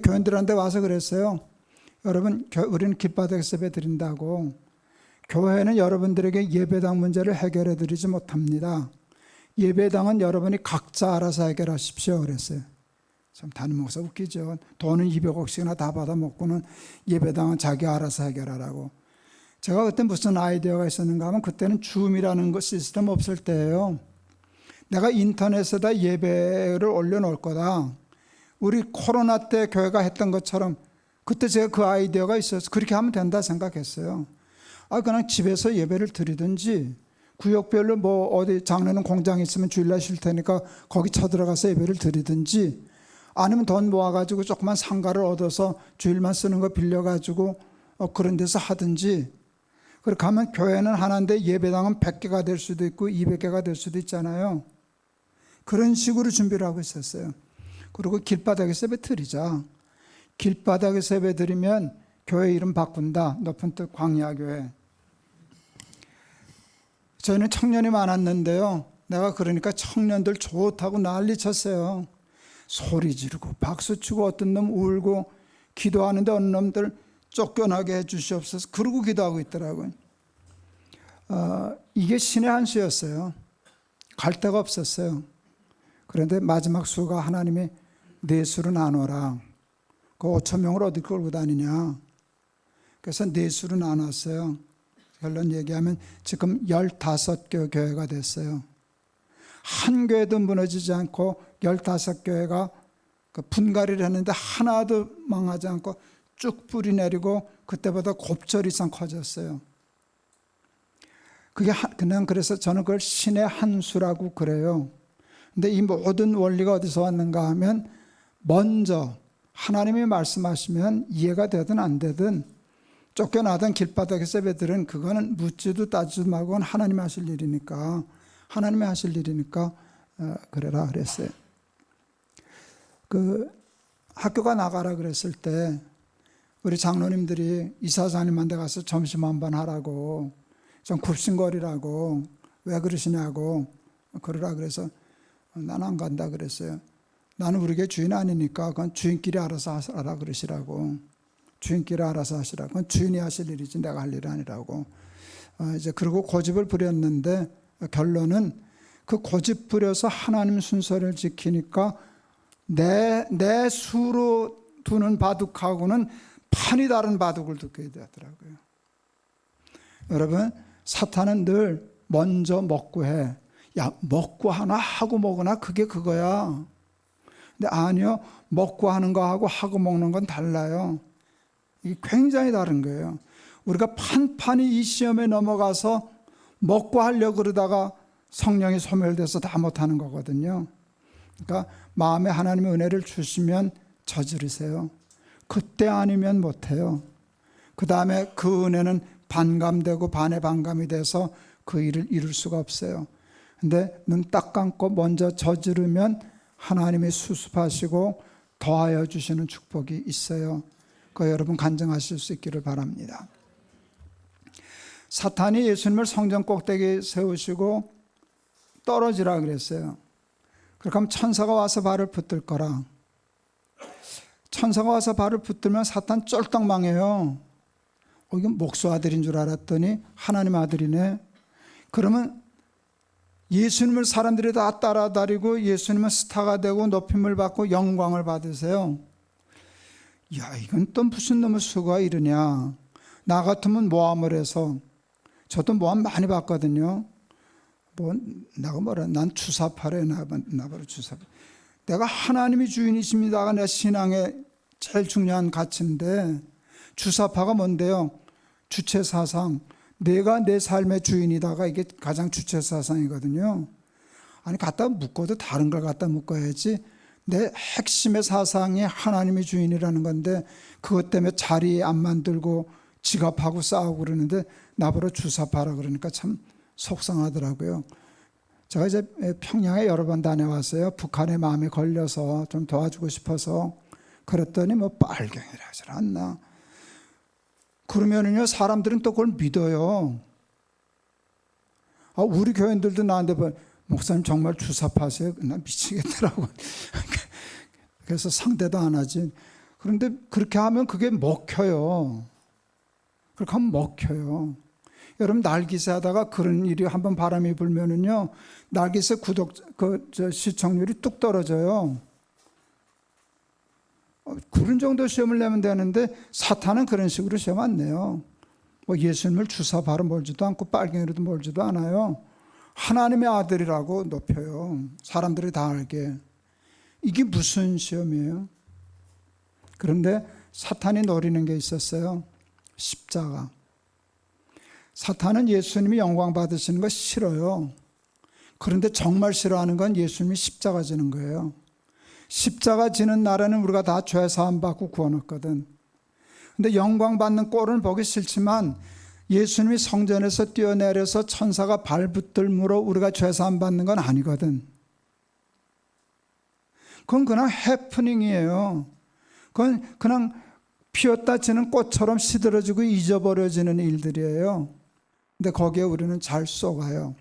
교인들한테 와서 그랬어요. 여러분, 우리는 길바닥에서 예배 드린다고. 교회는 여러분들에게 예배당 문제를 해결해 드리지 못합니다. 예배당은 여러분이 각자 알아서 해결하십시오. 그랬어요. 참 담임 목사 웃기죠. 돈은 200억씩이나 다 받아먹고는 예배당은 자기 알아서 해결하라고. 제가 그때 무슨 아이디어가 있었는가 하면 그때는 줌이라는 거 시스템 없을 때예요. 내가 인터넷에다 예배를 올려놓을 거다. 우리 코로나 때 교회가 했던 것처럼 그때 제가 그 아이디어가 있어서 그렇게 하면 된다 생각했어요. 그냥 집에서 예배를 드리든지 구역별로 뭐 어디 장로는 공장 있으면 주일날 쉴 테니까 거기 쳐들어가서 예배를 드리든지 아니면 돈 모아가지고 조그만 상가를 얻어서 주일만 쓰는 거 빌려가지고 그런 데서 하든지. 그렇게 하면 교회는 하나인데 예배당은 100개가 될 수도 있고 200개가 될 수도 있잖아요. 그런 식으로 준비를 하고 있었어요. 그리고 길바닥에서 예배 드리자. 길바닥에서 예배 드리면 교회 이름 바꾼다. 높은 뜻 광야교회. 저희는 청년이 많았는데요. 내가 그러니까 청년들 좋다고 난리 쳤어요. 소리 지르고 박수 치고 어떤 놈 울고 기도하는데 어느 놈들 쫓겨나게 해 주시옵소서. 그러고 기도하고 있더라고요. 이게 신의 한 수였어요. 갈 데가 없었어요. 그런데 마지막 수가 하나님이 네 수로 나눠라. 그 5천 명을 어디 끌고 다니냐. 그래서 네 수로 나눴어요. 결론 얘기하면 지금 15개 교회가 됐어요. 한 교회도 무너지지 않고 15교회가 그 분갈이를 했는데 하나도 망하지 않고 쭉 뿌리 내리고 그때보다 곱절 이상 커졌어요. 그게 그냥 그래서 저는 그걸 신의 한 수라고 그래요. 근데 이 모든 원리가 어디서 왔는가 하면 먼저 하나님이 말씀하시면 이해가 되든 안 되든 쫓겨나던 길바닥에서 베들은 그거는 묻지도 따지도 말고 그건 하나님이 하실 일이니까 하나님이 하실 일이니까 그래라 그랬어요. 그 학교가 나가라 그랬을 때 우리 장로님들이 이사장님한테 가서 점심 한번 하라고 좀 굽신거리라고 왜 그러시냐고 그러라 그래서 난 안 간다 그랬어요. 나는 우리 교회 주인 아니니까 그건 주인끼리 알아서 하라 그러시라고. 주인끼리 알아서 하시라고. 그건 주인이 하실 일이지 내가 할 일이 아니라고. 이제 그리고 고집을 부렸는데 결론은 그 고집 부려서 하나님 순서를 지키니까 내 수로 두는 바둑하고는 판이 다른 바둑을 두게 되더라고요. 여러분, 사탄은 늘 먼저 먹고 해. 야, 먹고 하나 하고 먹으나 그게 그거야. 근데 아니요, 먹고 하는 거하고 하고 먹는 건 달라요. 이게 굉장히 다른 거예요. 우리가 판판이 이 시험에 넘어가서 먹고 하려고 그러다가 성령이 소멸돼서 다 못하는 거거든요. 그러니까 마음에 하나님의 은혜를 주시면 저지르세요. 그때 아니면 못해요. 그 다음에 그 은혜는 반감되고 반의 반감이 돼서 그 일을 이룰 수가 없어요. 근데 눈 딱 감고 먼저 저지르면 하나님이 수습하시고 더하여 주시는 축복이 있어요. 그거 여러분 간증하실 수 있기를 바랍니다. 사탄이 예수님을 성전 꼭대기에 세우시고 떨어지라 그랬어요. 그렇게 하면 천사가 와서 발을 붙들 거라. 천사가 와서 발을 붙들면 사탄 쫄딱 망해요. 이건 목수 아들인 줄 알았더니 하나님 아들이네. 그러면 예수님을 사람들이 다 따라다니고 예수님은 스타가 되고 높임을 받고 영광을 받으세요. 야, 이건 또 무슨 놈의 수가 이러냐. 나 같으면 모함을 해서, 저도 모함 많이 봤거든요. 나가 뭐라, 난 주사파래. 나바로 주사파. 내가 하나님이 주인이십니다가 내 신앙의 제일 중요한 가치인데, 주사파가 뭔데요? 주체사상. 내가 내 삶의 주인이다가 이게 가장 주체사상이거든요. 아니, 갖다 묶어도 다른 걸 갖다 묶어야지. 내 핵심의 사상이 하나님이 주인이라는 건데 그것 때문에 자리 안 만들고 지갑하고 싸우고 그러는데 나보러 주사파라 그러니까 참 속상하더라고요. 제가 이제 평양에 여러 번 다녀왔어요. 북한의 마음에 걸려서 좀 도와주고 싶어서. 그랬더니 뭐 빨갱이라 하질 않나. 그러면은요, 사람들은 또 그걸 믿어요. 우리 교인들도 나한테 목사님 정말 주사파세요? 나 미치겠더라고. 그래서 상대도 안 하지. 그런데 그렇게 하면 그게 먹혀요. 그렇게 하면 먹혀요. 여러분, 날기세 하다가 그런 일이 한번 바람이 불면은요, 날기세 시청률이 뚝 떨어져요. 그런 정도 시험을 내면 되는데 사탄은 그런 식으로 시험 안 내요. 예수님을 주사파로 몰지도 않고 빨갱이로도 몰지도 않아요. 하나님의 아들이라고 높여요. 사람들이 다 알게. 이게 무슨 시험이에요? 그런데 사탄이 노리는 게 있었어요. 십자가. 사탄은 예수님이 영광 받으시는 거 싫어요. 그런데 정말 싫어하는 건 예수님이 십자가 지는 거예요. 십자가 지는 날에는 우리가 다 죄 사함 받고 구원 얻거든. 근데 영광 받는 꼴은 보기 싫지만 예수님이 성전에서 뛰어내려서 천사가 발붙들므로 우리가 죄 사함 받는 건 아니거든. 그건 그냥 해프닝이에요. 그건 그냥 피었다 지는 꽃처럼 시들어지고 잊어버려지는 일들이에요. 근데 거기에 우리는 잘 속아요.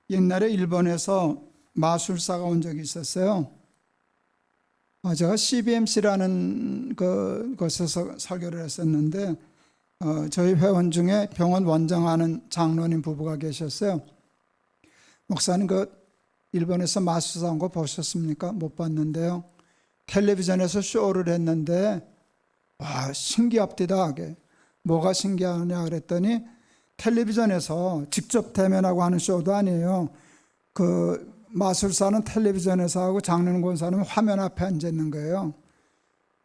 옛날에 일본에서 마술사가 온 적이 있었어요. 제가 CBMC라는 곳에서 설교를 했었는데 저희 회원 중에 병원 원장하는 장로님 부부가 계셨어요. 목사님, 일본에서 마술사 온 거 보셨습니까? 못 봤는데요. 텔레비전에서 쇼를 했는데 와, 신기합디다. 뭐가 신기하냐 그랬더니 텔레비전에서 직접 대면하고 하는 쇼도 아니에요. 마술사는 텔레비전에서 하고 장르는 권사는 화면 앞에 앉아 있는 거예요.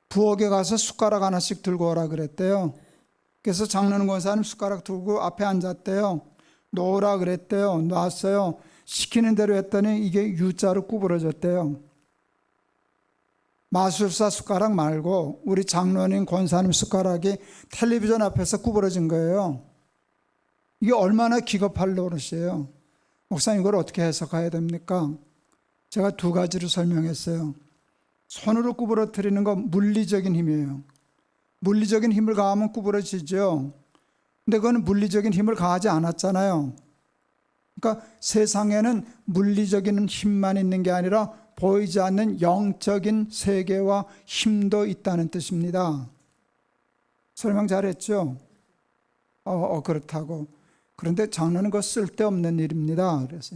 부엌에 가서 숟가락 하나씩 들고 오라 그랬대요. 그래서 장르는 권사는 숟가락 들고 앞에 앉았대요. 놓으라 그랬대요. 놨어요. 시키는 대로 했더니 이게 U자로 구부러졌대요. 마술사 숟가락 말고 우리 장로님 권사님 숟가락이 텔레비전 앞에서 구부러진 거예요. 이게 얼마나 기겁할 노릇이에요. 목사님 이걸 어떻게 해석해야 됩니까? 제가 두 가지로 설명했어요. 손으로 구부러뜨리는 건 물리적인 힘이에요. 물리적인 힘을 가하면 구부러지죠. 근데 그건 물리적인 힘을 가하지 않았잖아요. 그러니까 세상에는 물리적인 힘만 있는 게 아니라 보이지 않는 영적인 세계와 힘도 있다는 뜻입니다. 설명 잘했죠? 그렇다고. 그런데 장로는 그거 쓸데없는 일입니다. 그래서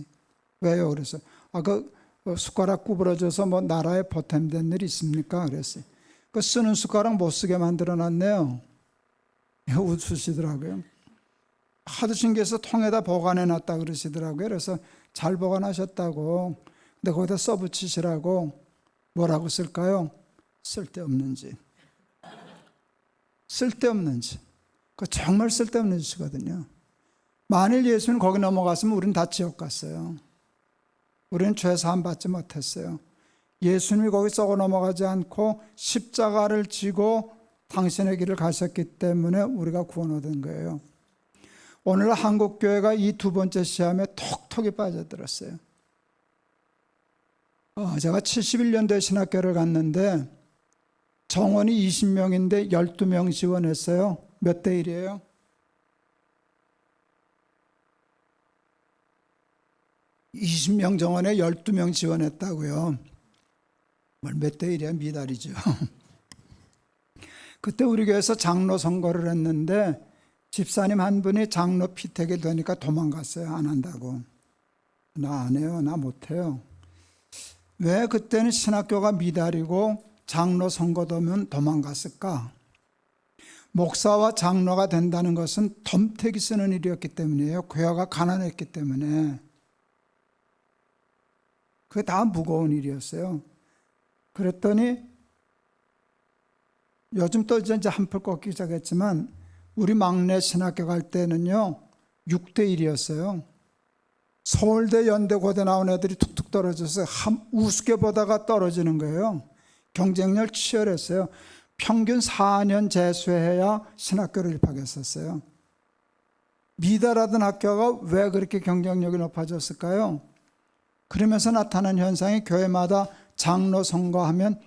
왜요? 그래서 그 숟가락 구부러져서 뭐 나라에 보탬된 일이 있습니까? 그랬어요. 그 쓰는 숟가락 못 쓰게 만들어놨네요. 웃으시더라고요. 하도 신기해서 통에다 보관해놨다 그러시더라고요. 그래서 잘 보관하셨다고. 근데 거기다 써붙이시라고. 뭐라고 쓸까요? 쓸데없는 짓. 쓸데없는 짓. 그 정말 쓸데없는 짓이거든요. 만일 예수는 거기 넘어갔으면 우리는 다 지옥 갔어요. 우리는 죄 사함 받지 못했어요. 예수님이 거기 썩어 넘어가지 않고 십자가를 지고 당신의 길을 가셨기 때문에 우리가 구원 얻은 거예요. 오늘 한국교회가 이 두 번째 시험에 톡톡히 빠져들었어요. 제가 71년도에 신학교를 갔는데 정원이 20명인데 12명 지원했어요. 몇 대 1이에요? 20명 정원에 12명 지원했다고요. 몇 대 1이야? 미달이죠. 그때 우리 교회에서 장로 선거를 했는데 집사님 한 분이 장로 피택이 되니까 도망갔어요. 안 한다고. 나 안 해요. 나 못해요. 왜 그때는 신학교가 미달이고 장로 선거도면 도망갔을까? 목사와 장로가 된다는 것은 덤태기 쓰는 일이었기 때문이에요. 교회가 가난했기 때문에. 그게 다 무거운 일이었어요. 그랬더니 요즘 또 이제 한풀 꺾이기 시작했지만 우리 막내 신학교 갈 때는요 6대 1이었어요. 서울대, 연대, 고대 나온 애들이 툭툭 떨어져서 우습게 보다가 떨어지는 거예요. 경쟁률 치열했어요. 평균 4년 재수해야 신학교를 입학했었어요. 미달하던 학교가 왜 그렇게 경쟁력이 높아졌을까요? 그러면서 나타난 현상이 교회마다 장로 선거하면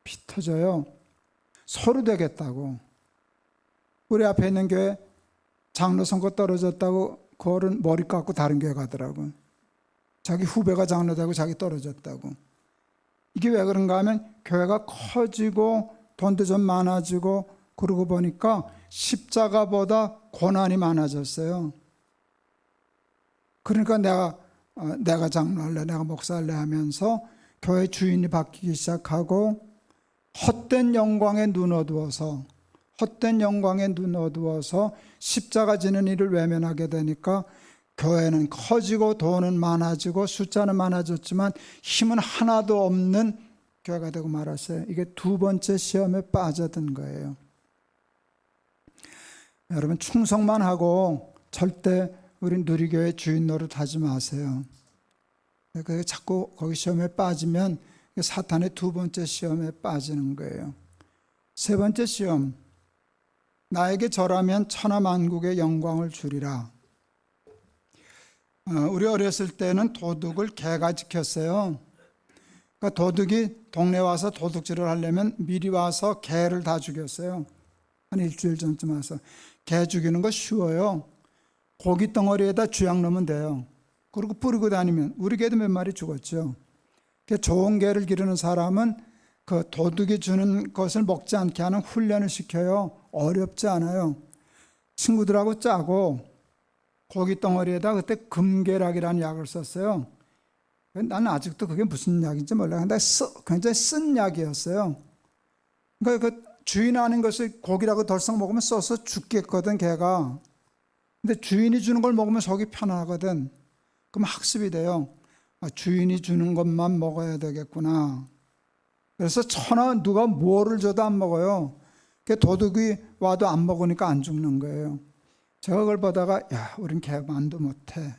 피 터져요. 서로 되겠다고. 우리 앞에 있는 교회 장로 선거 떨어졌다고 그거를 머리 깎고 다른 교회 가더라고. 자기 후배가 장로 되고 자기 떨어졌다고. 이게 왜 그런가 하면 교회가 커지고 돈도 좀 많아지고 그러고 보니까 십자가보다 고난이 많아졌어요. 그러니까 내가 장로할래, 내가 목사할래 하면서 교회 주인이 바뀌기 시작하고 헛된 영광에 눈 어두워서 십자가 지는 일을 외면하게 되니까 교회는 커지고 돈은 많아지고 숫자는 많아졌지만 힘은 하나도 없는 교회가 되고 말았어요. 이게 두 번째 시험에 빠져든 거예요. 여러분 충성만 하고 절대 우리 누리교회 주인 노릇하지 마세요. 자꾸 거기 시험에 빠지면 사탄의 두 번째 시험에 빠지는 거예요. 세 번째 시험, 나에게 절하면 천하만국의 영광을 주리라. 우리 어렸을 때는 도둑을 개가 지켰어요. 그러니까 도둑이 동네 와서 도둑질을 하려면 미리 와서 개를 다 죽였어요. 한 일주일 전쯤 와서. 개 죽이는 거 쉬워요. 고기 덩어리에다 쥐약 넣으면 돼요. 그리고 뿌리고 다니면 우리 개도 몇 마리 죽었죠. 좋은 개를 기르는 사람은 그 도둑이 주는 것을 먹지 않게 하는 훈련을 시켜요. 어렵지 않아요. 친구들하고 짜고 고기 덩어리에다 그때 금계락이라는 약을 썼어요. 나는 아직도 그게 무슨 약인지 몰라요. 근데 굉장히 쓴 약이었어요. 그러니까 그 주인 아닌 것을 고기라고 덜썩 먹으면 써서 죽겠거든 개가. 근데 주인이 주는 걸 먹으면 속이 편하거든. 그럼 학습이 돼요. 주인이 주는 것만 먹어야 되겠구나. 그래서 누가 뭐를 줘도 안 먹어요. 도둑이 와도 안 먹으니까 안 죽는 거예요. 제가 그걸 보다가 우린 개만도 못해.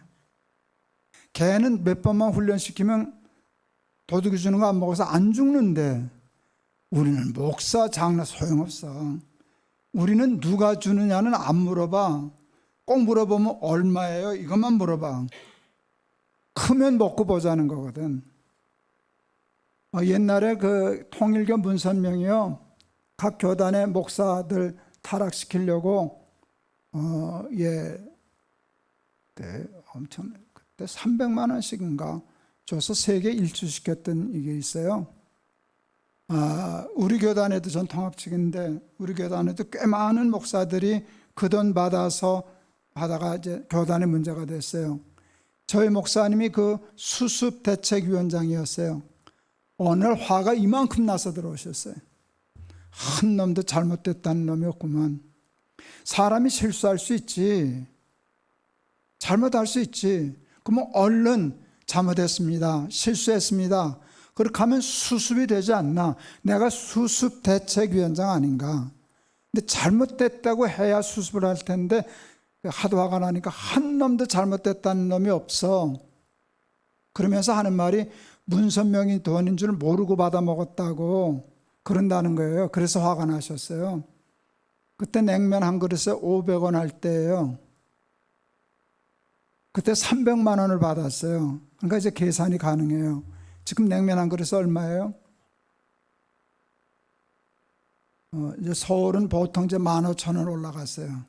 개는 몇 번만 훈련시키면 도둑이 주는 거 안 먹어서 안 죽는데 우리는 목사 장로 소용없어. 우리는 누가 주느냐는 안 물어봐. 꼭 물어보면 얼마예요? 이것만 물어봐. 크면 먹고 보자는 거거든. 옛날에 그 통일교 문선명이요, 각 교단의 목사들 타락시키려고 그때 엄청 그때 300만 원씩인가 줘서 세계 일주시켰던 이게 있어요. 우리 교단에도 전 통합측인데 우리 교단에도 꽤 많은 목사들이 그 돈 받아가 이제 교단의 문제가 됐어요. 저희 목사님이 그 수습 대책위원장이었어요. 어느 날 화가 이만큼 나서 들어오셨어요. 한 놈도 잘못됐다는 놈이 없구만. 사람이 실수할 수 있지. 잘못할 수 있지. 그러면 얼른 잘못했습니다. 실수했습니다. 그렇게 하면 수습이 되지 않나. 내가 수습 대책위원장 아닌가. 근데 잘못됐다고 해야 수습을 할 텐데 하도 화가 나니까 한 놈도 잘못됐다는 놈이 없어. 그러면서 하는 말이 문선명이 돈인 줄 모르고 받아먹었다고 그런다는 거예요. 그래서 화가 나셨어요. 그때 냉면 한 그릇에 500원 할 때예요. 그때 300만 원을 받았어요. 그러니까 이제 계산이 가능해요. 지금 냉면 한 그릇에 얼마예요? 이제 서울은 보통 이제 15,000원 올라갔어요.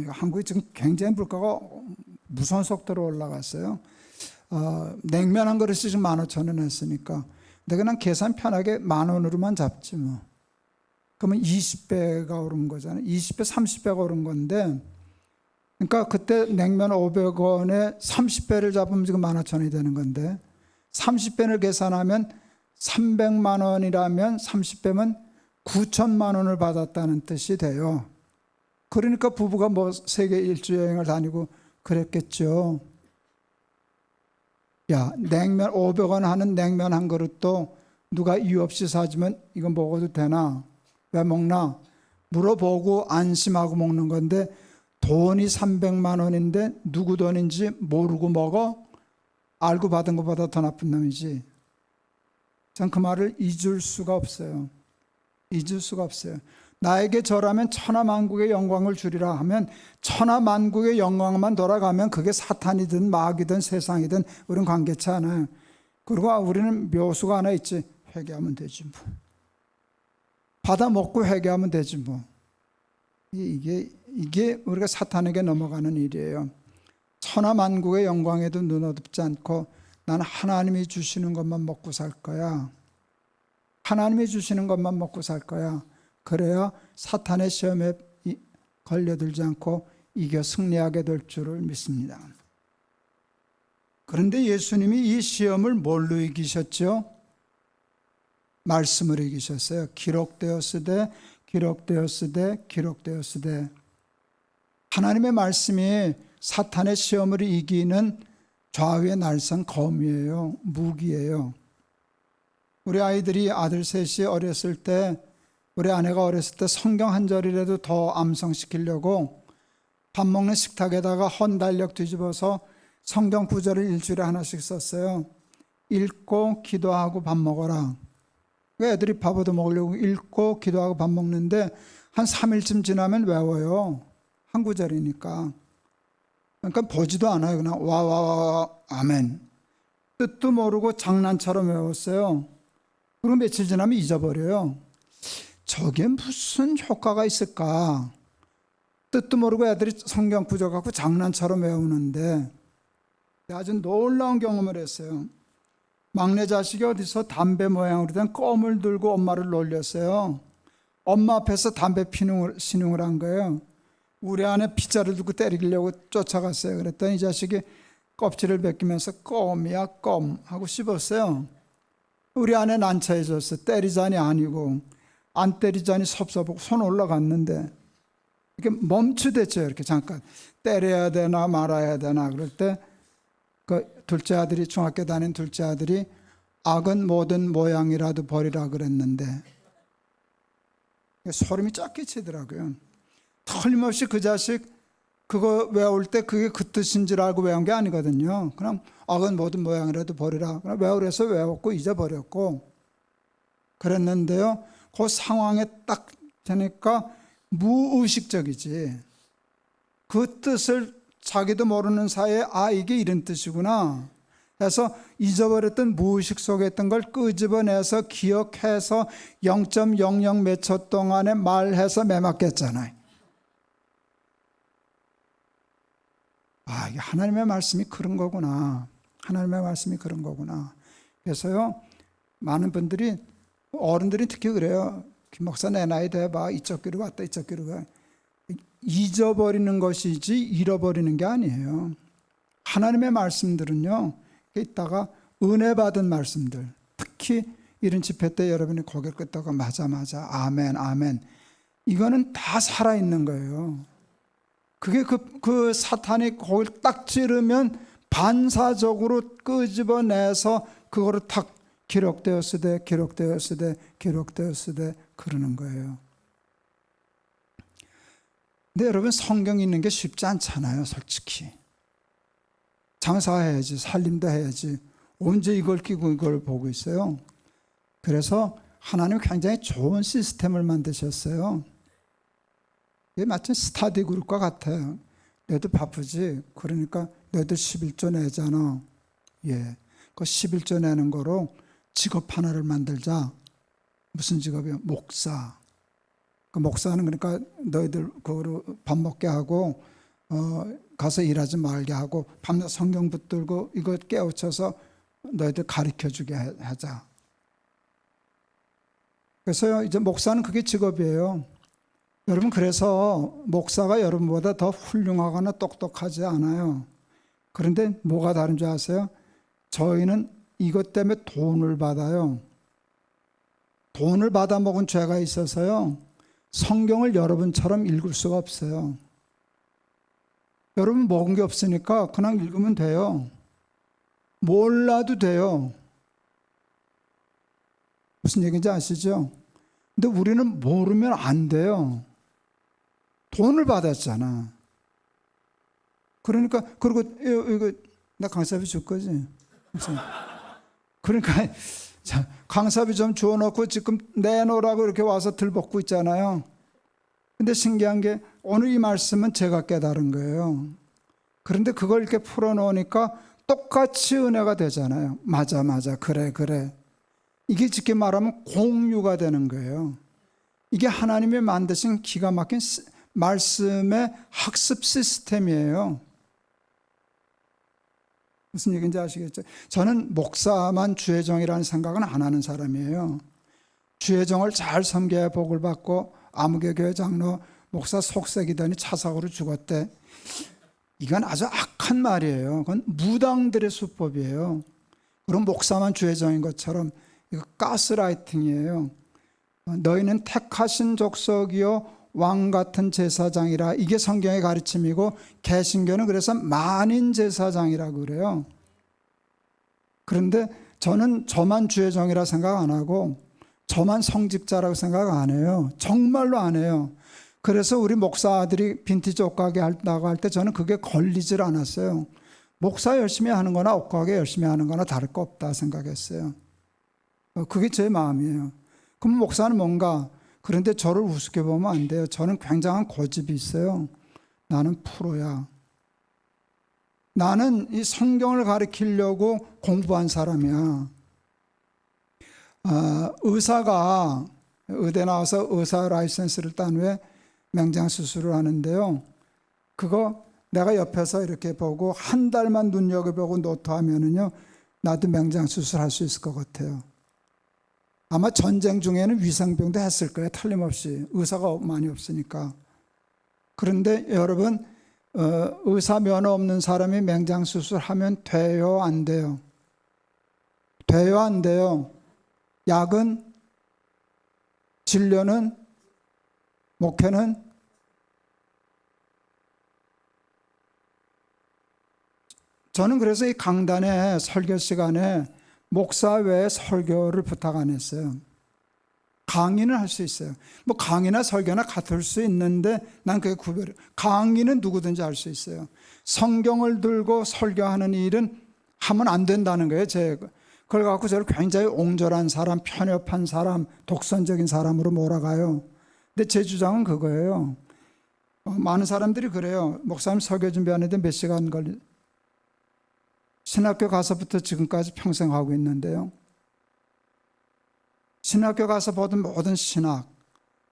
한국이 지금 굉장히 물가가 무서운 속도로 올라갔어요. 냉면 한 그릇이 지금 15,000원 했으니까 내가 그냥 계산 편하게 10,000원으로만 잡지 뭐. 그러면 20배가 오른 거잖아요. 20배, 30배가 오른 건데, 그러니까 그때 냉면 500원에 30배를 잡으면 지금 15,000원이 되는 건데 30배를 계산하면 300만 원이라면 30배면 9천만 원을 받았다는 뜻이 돼요. 그러니까 부부가 뭐 세계 일주 여행을 다니고 그랬겠죠. 야, 냉면 500원 하는 냉면 한 그릇도 누가 이유 없이 사주면 이거 먹어도 되나? 왜 먹나? 물어보고 안심하고 먹는 건데 돈이 300만 원인데 누구 돈인지 모르고 먹어? 알고 받은 것보다 더 나쁜 놈이지. 전 그 말을 잊을 수가 없어요. 잊을 수가 없어요. 나에게 절하면 천하만국의 영광을 주리라 하면 천하만국의 영광만 돌아가면 그게 사탄이든 마귀든 세상이든 우리는 관계치 않아요. 그리고 우리는 묘수가 하나 있지. 회개하면 되지 뭐. 받아 먹고 회개하면 되지 뭐. 이게 우리가 사탄에게 넘어가는 일이에요. 천하만국의 영광에도 눈 어둡지 않고 나는 하나님이 주시는 것만 먹고 살 거야. 하나님이 주시는 것만 먹고 살 거야. 그래야 사탄의 시험에 걸려들지 않고 이겨 승리하게 될 줄을 믿습니다. 그런데 예수님이 이 시험을 뭘로 이기셨죠? 말씀으로 이기셨어요. 기록되었으되 기록되었으되 기록되었으되. 하나님의 말씀이 사탄의 시험을 이기는 좌우의 날선 검이에요. 무기예요. 우리 아이들이 아들 셋이 어렸을 때, 우리 아내가 어렸을 때 성경 한 절이라도 더 암송시키려고 밥 먹는 식탁에다가 헌달력 뒤집어서 성경 구절을 일주일에 하나씩 썼어요. 읽고 기도하고 밥 먹어라. 애들이 밥 얻어 먹으려고 읽고 기도하고 밥 먹는데 한 3일쯤 지나면 외워요. 한 구절이니까. 그러니까 보지도 않아요. 그냥 와 아멘. 뜻도 모르고 장난처럼 외웠어요. 그리고 며칠 지나면 잊어버려요. 저게 무슨 효과가 있을까? 뜻도 모르고 애들이 성경 구절 갖고 장난처럼 외우는데 아주 놀라운 경험을 했어요. 막내 자식이 어디서 담배 모양으로 된 껌을 들고 엄마를 놀렸어요. 엄마 앞에서 담배 신용을 한 거예요. 우리 아내 피자를 들고 때리려고 쫓아갔어요. 그랬더니 이 자식이 껍질을 벗기면서 껌이야 껌 하고 씹었어요. 우리 아내 난처해졌어요. 때리자니 아니고 안 때리자니 섭섭하고 손 올라갔는데 이렇게 멈추댔죠. 이렇게 잠깐 때려야 되나 말아야 되나 그럴 때 그 둘째 아들이 중학교 다닌 둘째 아들이 악은 모든 모양이라도 버리라 그랬는데 소름이 쫙 끼치더라고요. 틀림없이 그 자식 그거 외울 때 그게 그 뜻인 줄 알고 외운 게 아니거든요. 그냥 그건 모든 모양이라도 버리라. 그냥 외우래서 외웠고 잊어버렸고 그랬는데요. 그 상황에 딱 되니까 무의식적이지. 그 뜻을 자기도 모르는 사이에 이게 이런 뜻이구나 해서 잊어버렸던 무의식 속에 있던 걸 끄집어내서 기억해서 0.00 몇 초 동안에 말해서 메모했잖아요. 이게 하나님의 말씀이 그런 거구나. 하나님의 말씀이 그런 거구나. 그래서요, 많은 분들이, 어른들이 특히 그래요. 김 목사 내 나이 돼봐. 이쪽 귀로 왔다, 이쪽 귀로 가. 잊어버리는 것이지 잃어버리는 게 아니에요. 하나님의 말씀들은요, 이따가 은혜 받은 말씀들, 특히 이런 집회 때 여러분이 고개를 끄다가 맞아, 아멘, 아멘. 이거는 다 살아있는 거예요. 그게 그 사탄이 거기를 딱 찌르면 반사적으로 끄집어내서 그거를 탁 기록되었으되 그러는 거예요. 근데 여러분, 성경 읽는 게 쉽지 않잖아요, 솔직히. 장사해야지, 살림도 해야지. 언제 이걸 끼고 이걸 보고 있어요? 그래서 하나님 굉장히 좋은 시스템을 만드셨어요. 이게 마치 스타디 그룹과 같아요. 너희들 바쁘지? 그러니까 너희들 11조 내잖아. 예. 그 11조 내는 거로 직업 하나를 만들자. 무슨 직업이요? 목사. 그 목사는 그러니까 너희들 그거로 밥 먹게 하고 가서 일하지 말게 하고 밤낮 성경 붙들고 이거 깨우쳐서 너희들 가르쳐주게 하자. 그래서 이제 목사는 그게 직업이에요. 여러분, 그래서 목사가 여러분보다 더 훌륭하거나 똑똑하지 않아요. 그런데 뭐가 다른 줄 아세요? 저희는 이것 때문에 돈을 받아요. 돈을 받아 먹은 죄가 있어서요, 성경을 여러분처럼 읽을 수가 없어요. 여러분 먹은 게 없으니까 그냥 읽으면 돼요. 몰라도 돼요. 무슨 얘기인지 아시죠? 근데 우리는 모르면 안 돼요. 돈을 받았잖아. 그러니까, 그리고 이거 나 강사비 줄 거지? 그러니까 강사비 좀 주워놓고 지금 내놓으라고 이렇게 와서 들벗고 있잖아요. 근데 신기한 게 오늘 이 말씀은 제가 깨달은 거예요. 그런데 그걸 이렇게 풀어놓으니까 똑같이 은혜가 되잖아요. 맞아, 그래. 이게 쉽게 말하면 공유가 되는 거예요. 이게 하나님이 만드신 기가 막힌 말씀의 학습 시스템이에요. 무슨 얘기인지 아시겠죠? 저는 목사만 주의 종이라는 생각은 안 하는 사람이에요. 주의 종을 잘 섬겨야 복을 받고 아무개 교회 장로 목사 속썩이더니 차사고로 죽었대. 이건 아주 악한 말이에요. 그건 무당들의 수법이에요. 그럼 목사만 주의 종인 것처럼 이거 가스라이팅이에요. 너희는 택하신 족속이요 왕 같은 제사장이라. 이게 성경의 가르침이고 개신교는 그래서 만인 제사장이라고 그래요. 그런데 저는 저만 주의 종이라 생각 안 하고 저만 성직자라고 생각 안 해요. 정말로 안 해요. 그래서 우리 목사들이 빈티지 옷가게 한다고 할 때 저는 그게 걸리질 않았어요. 목사 열심히 하는 거나 옷가게 열심히 하는 거나 다를 거 없다 생각했어요. 그게 제 마음이에요. 그럼 목사는 뭔가, 그런데 저를 우습게 보면 안 돼요. 저는 굉장한 고집이 있어요. 나는 프로야. 나는 이 성경을 가르치려고 공부한 사람이야. 의사가 의대 나와서 의사 라이센스를 딴 후에 맹장 수술을 하는데요. 그거 내가 옆에서 이렇게 보고 한 달만 눈여겨보고 노트하면은요, 나도 맹장 수술할 수 있을 것 같아요. 아마 전쟁 중에는 위생병도 했을 거예요. 틀림없이. 의사가 많이 없으니까. 그런데 여러분, 의사 면허 없는 사람이 맹장 수술하면 돼요, 안 돼요? 돼요, 안 돼요? 약은, 진료는, 목회는. 저는 그래서 이 강단의 설교 시간에 목사 외에 설교를 부탁 안 했어요. 강의는 할 수 있어요. 뭐 강의나 설교나 같을 수 있는데 난 그게 구별해. 강의는 누구든지 할 수 있어요. 성경을 들고 설교하는 일은 하면 안 된다는 거예요. 그걸 갖고 저를 굉장히 옹졸한 사람, 편협한 사람, 독선적인 사람으로 몰아가요. 근데 제 주장은 그거예요. 많은 사람들이 그래요. 목사님 설교 준비하는데 몇 시간 걸리. 신학교 가서부터 지금까지 평생 하고 있는데요. 신학교 가서 보던 모든 신학,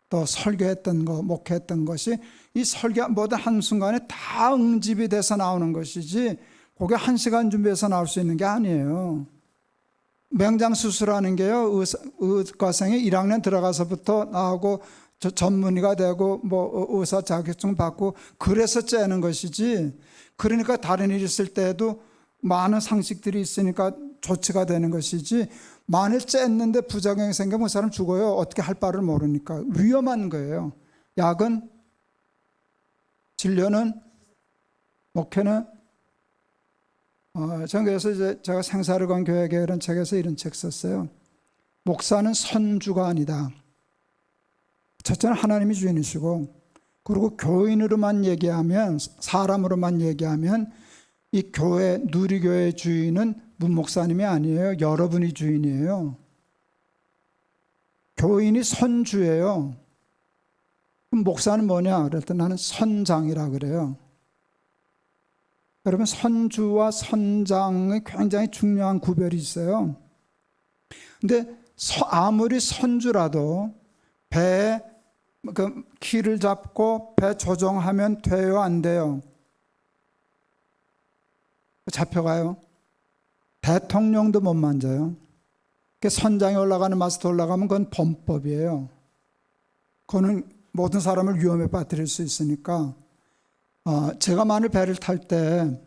또 설교했던 거, 목회했던 것이 이 설교 모든 한순간에 다 응집이 돼서 나오는 것이지 그게 1시간 준비해서 나올 수 있는 게 아니에요. 맹장 수술하는 게요, 의과생이 1학년 들어가서부터 나오고 전문의가 되고 뭐 의사 자격증 받고 그래서 째는 것이지, 그러니까 다른 일 있을 때도 많은 상식들이 있으니까 조치가 되는 것이지, 만일 쨌는데 부작용이 생기면 그 사람 죽어요. 어떻게 할 바를 모르니까. 위험한 거예요. 약은, 진료는, 목회는. 저는 그래서 이제 제가 생사를 건 교회 계열은 책에서 이런 책 썼어요. 목사는 선주가 아니다. 첫째는 하나님이 주인이시고, 그리고 교인으로만 얘기하면, 사람으로만 얘기하면 이 교회, 누리교회의 주인은 문 목사님이 아니에요. 여러분이 주인이에요. 교인이 선주예요. 그럼 목사는 뭐냐? 그랬더니 나는 선장이라 그래요. 여러분, 선주와 선장의 굉장히 중요한 구별이 있어요. 근데 아무리 선주라도 배에 그 키를 잡고 배 조종하면 돼요, 안 돼요? 잡혀가요. 대통령도 못 만져요. 선장에 올라가는 마스터 올라가면 그건 범법이에요. 그거는 모든 사람을 위험에 빠뜨릴 수 있으니까. 제가 만일 배를 탈 때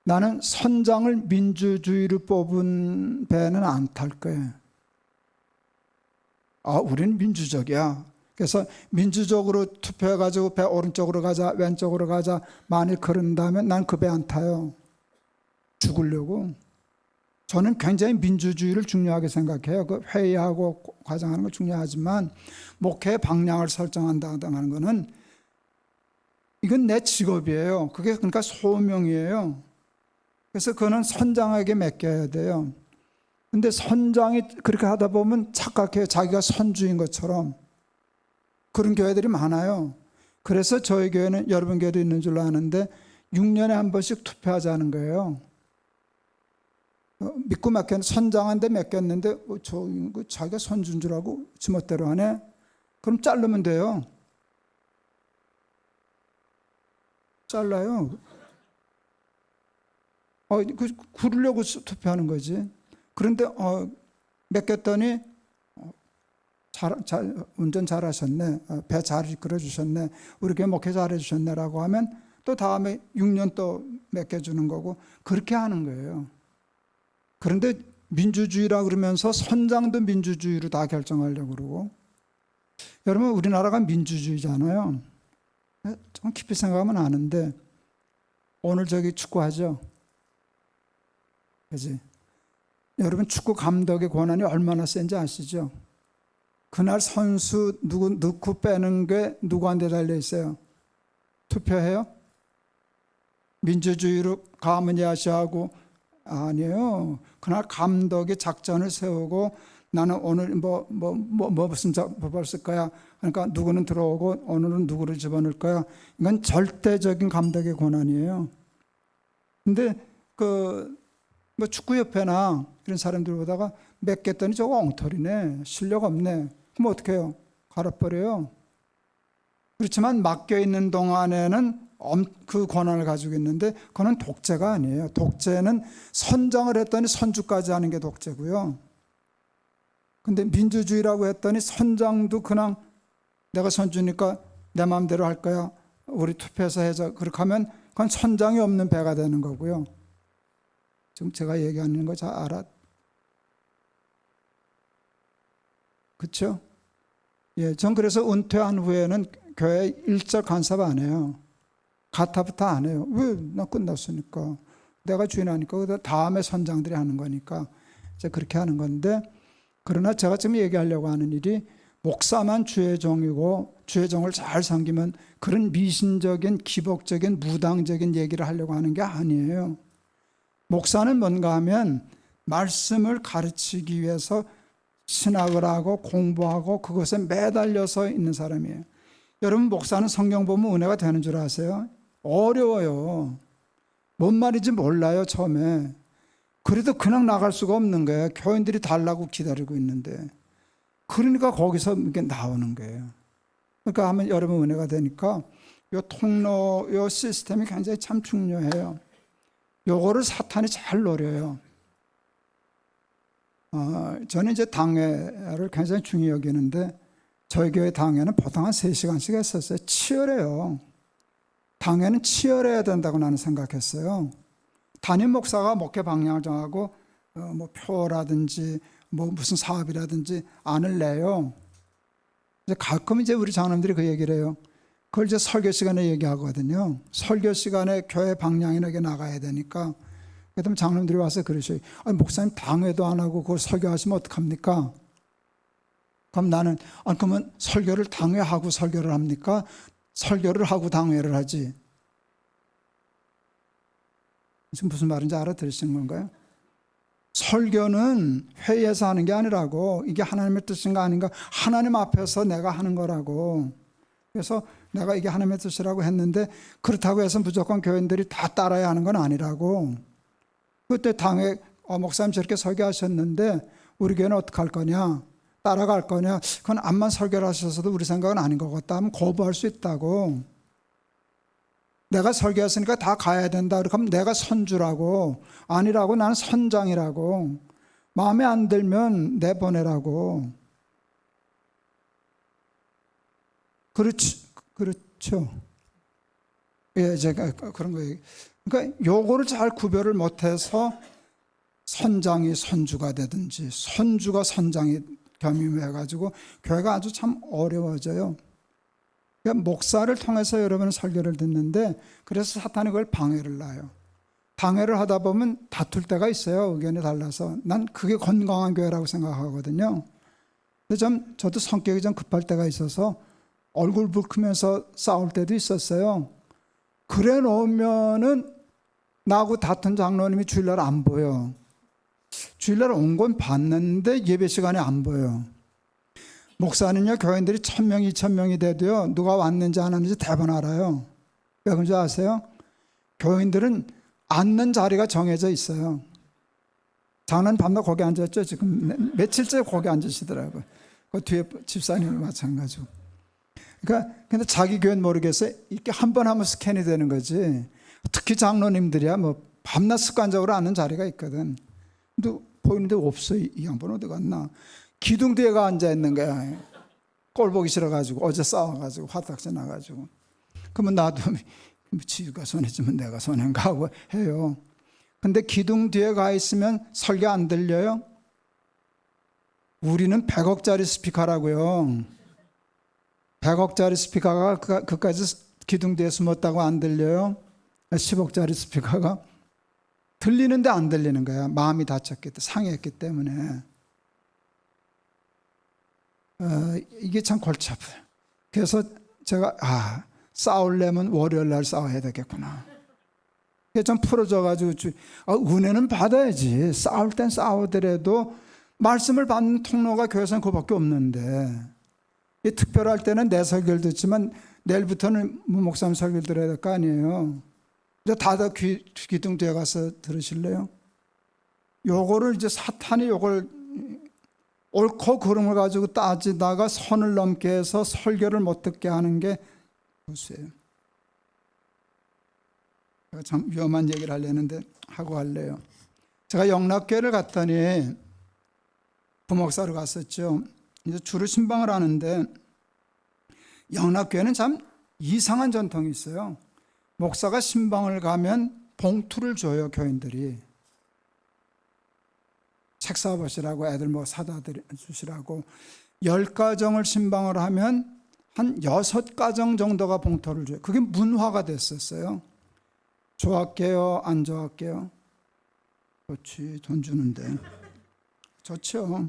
나는 선장을 민주주의로 뽑은 배는 안 탈 거예요. 우리는 민주적이야. 그래서 민주적으로 투표해가지고 배 오른쪽으로 가자, 왼쪽으로 가자, 만일 그런다면 난 그 배 안 타요. 죽으려고. 저는 굉장히 민주주의를 중요하게 생각해요. 그 회의하고 과장하는 거 중요하지만 목회의 방향을 설정한다는 거는 이건 내 직업이에요. 그게 그러니까 소명이에요. 그래서 그거는 선장에게 맡겨야 돼요. 근데 선장이 그렇게 하다 보면 착각해요. 자기가 선주인 것처럼. 그런 교회들이 많아요. 그래서 저희 교회는, 여러분 교회도 있는 줄로 아는데 6년에 한 번씩 투표하자는 거예요. 믿고 맡겼는데, 선장한테 맡겼는데 자기가 선주인 줄 알고 지멋대로 하네. 그럼 자르면 돼요. 잘라요. 구르려고 투표하는 거지. 그런데 맡겼더니 운전 잘하셨네, 배 잘 이끌어 주셨네, 우리 교회 목회 잘해 주셨네라고 하면 또 다음에 6년 또 맡겨주는 거고, 그렇게 하는 거예요. 그런데 민주주의라 그러면서 선장도 민주주의로 다 결정하려고 그러고. 여러분, 우리나라가 민주주의잖아요. 좀 깊이 생각하면 아는데, 오늘 저기 축구하죠? 그지? 여러분, 축구 감독의 권한이 얼마나 센지 아시죠? 그날 선수 누구 넣고 빼는 게 누구한테 달려 있어요? 투표해요? 민주주의로 가면 야시하고. 아니에요. 그날 감독이 작전을 세우고, 나는 오늘 무슨 법을 쓸 거야. 그러니까 누구는 들어오고 오늘은 누구를 집어넣을 거야. 이건 절대적인 감독의 권한이에요. 근데 축구협회나 이런 사람들 보다가 맡겼더니 저거 엉터리네, 실력 없네. 그럼 어떻게 해요? 갈아버려요. 그렇지만 맡겨있는 동안에는 그 권한을 가지고 있는데, 그건 독재가 아니에요. 독재는 선장을 했더니 선주까지 하는 게 독재고요. 근데 민주주의라고 했더니 선장도 그냥 내가 선주니까 내 마음대로 할 거야, 우리 투표해서 해자, 그렇게 하면 그건 선장이 없는 배가 되는 거고요. 지금 제가 얘기하는 거 잘 알아? 그렇죠? 예, 전 그래서 은퇴한 후에는 교회 일절 간섭 안 해요. 가타부터 안 해요. 왜? 나 끝났으니까. 내가 주인하니까. 다음에 선장들이 하는 거니까 이제 그렇게 하는 건데, 그러나 제가 지금 얘기하려고 하는 일이 목사만 주의 종이고 주의 종을 잘 섬기면 그런 미신적인 기복적인 무당적인 얘기를 하려고 하는 게 아니에요. 목사는 뭔가 하면 말씀을 가르치기 위해서 신학을 하고 공부하고 그것에 매달려서 있는 사람이에요. 여러분 목사는 성경 보면 은혜가 되는 줄 아세요? 어려워요. 뭔 말인지 몰라요 처음에. 그래도 그냥 나갈 수가 없는 거예요. 교인들이 달라고 기다리고 있는데. 그러니까 거기서 이게 나오는 거예요. 그러니까 하면 여러분 은혜가 되니까 요 통로 요 시스템이 굉장히 참 중요해요. 요거를 사탄이 잘 노려요. 저는 이제 당회를 굉장히 중요히 여기는데 저희 교회 당회는 보통 한 3시간씩 했었어요. 치열해요. 당회는 치열해야 된다고 나는 생각했어요. 담임 목사가 목회 방향을 정하고 뭐 표라든지 뭐 무슨 사업이라든지 안을 내요. 이제 가끔 이제 우리 장로님들이 그 얘기를 해요. 그걸 이제 설교 시간에 얘기하거든요. 설교 시간에 교회 방향이나 나가야 되니까. 그다음에 장로님들이 와서 그러셔요. 아니, 목사님 당회도 안 하고 그걸 설교하시면 어떡합니까? 그럼 나는 그러면 설교를 당회하고 설교를 합니까? 설교를 하고 당회를 하지. 지금 무슨 말인지 알아들으시는 건가요? 설교는 회의에서 하는 게 아니라고, 이게 하나님의 뜻인가 아닌가 하나님 앞에서 내가 하는 거라고. 그래서 내가 이게 하나님의 뜻이라고 했는데 그렇다고 해서 무조건 교인들이 다 따라야 하는 건 아니라고. 그때 당회 목사님 저렇게 설교하셨는데 우리 교회는 어떻게 할 거냐, 따라갈 거냐, 그건 암만 설교를 하셔서도 우리 생각은 아닌 것 같다 하면 거부할 수 있다고. 내가 설교했으니까 다 가야 된다 그러면 내가 선주라고. 아니라고, 나는 선장이라고. 마음에 안 들면 내보내라고. 그렇죠. 예, 제가 그런 거예요. 그러니까 요거를 잘 구별을 못해서 선장이 선주가 되든지 선주가 선장이 겸임해가지고 교회가 아주 참 어려워져요. 그러니까 목사를 통해서 여러분은 설교를 듣는데 그래서 사탄이 그걸 방해를 놔요. 방해를 하다 보면 다툴 때가 있어요. 의견이 달라서. 난 그게 건강한 교회라고 생각하거든요. 근데 저도 성격이 좀 급할 때가 있어서 얼굴 붉히면서 싸울 때도 있었어요. 그래 놓으면은 나하고 다툰 장로님이 주일날 안 보여. 주일날 온 건 봤는데 예배 시간에 안 보여. 목사는요, 교인들이 1000명, 2000명이 돼도요, 누가 왔는지 안 왔는지 대번 알아요. 왜 그런지 아세요? 교인들은 앉는 자리가 정해져 있어요. 장로님 밤낮 거기 앉았죠? 지금 며칠째 거기 앉으시더라고요. 그 뒤에 집사님이 마찬가지고. 그러니까 근데 자기 교회는 모르겠어요. 이렇게 한 번 하면 스캔이 되는 거지. 특히 장로님들이야 뭐 밤낮 습관적으로 앉는 자리가 있거든. 근데 보이는데 없어. 이 양반 어디 갔나? 기둥 뒤에가 앉아 있는 거야. 꼴 보기 싫어가지고 어제 싸워가지고 화딱지 나가지고. 그러면 나도 지가 손해주면 내가 손해인가 하고 해요. 근데 기둥 뒤에 가 있으면 설교 안 들려요? 우리는 100억짜리 스피커라고요. 100억짜리 스피커가 그까지 기둥 뒤에 숨었다고 안 들려요? 10억짜리 스피커가 들리는데 안 들리는 거야. 마음이 다쳤기 때문에, 상했기 때문에. 이게 참 골치 아파요. 그래서 제가 싸우려면 월요일 날 싸워야 되겠구나. 이게 좀 풀어져가지고 은혜는 받아야지. 싸울 땐 싸우더라도 말씀을 받는 통로가 교회에서는 그밖에 없는데, 이 특별할 때는 내 설교를 듣지만 내일부터는 목사님 설교를 들어야 될 거 아니에요. 이제 다들 기둥 뒤에 가서 들으실래요? 요거를 이제 사탄이 요걸 옳고 그름을 가지고 따지다가 선을 넘게 해서 설교를 못 듣게 하는 게 보수예요. 제가 참 위험한 얘기를 하려는데 하고 할래요. 제가 영락교회를 갔더니 부목사로 갔었죠. 이제 주로 신방을 하는데 영락교회는 참 이상한 전통이 있어요. 목사가 신방을 가면 봉투를 줘요. 교인들이 책 사보시라고, 애들 뭐 사다 주시라고. 10가정을 신방을 하면 한 6가정 정도가 봉투를 줘요. 그게 문화가 됐었어요. 좋았게요, 안 좋았게요? 좋지, 돈 주는데. 좋죠.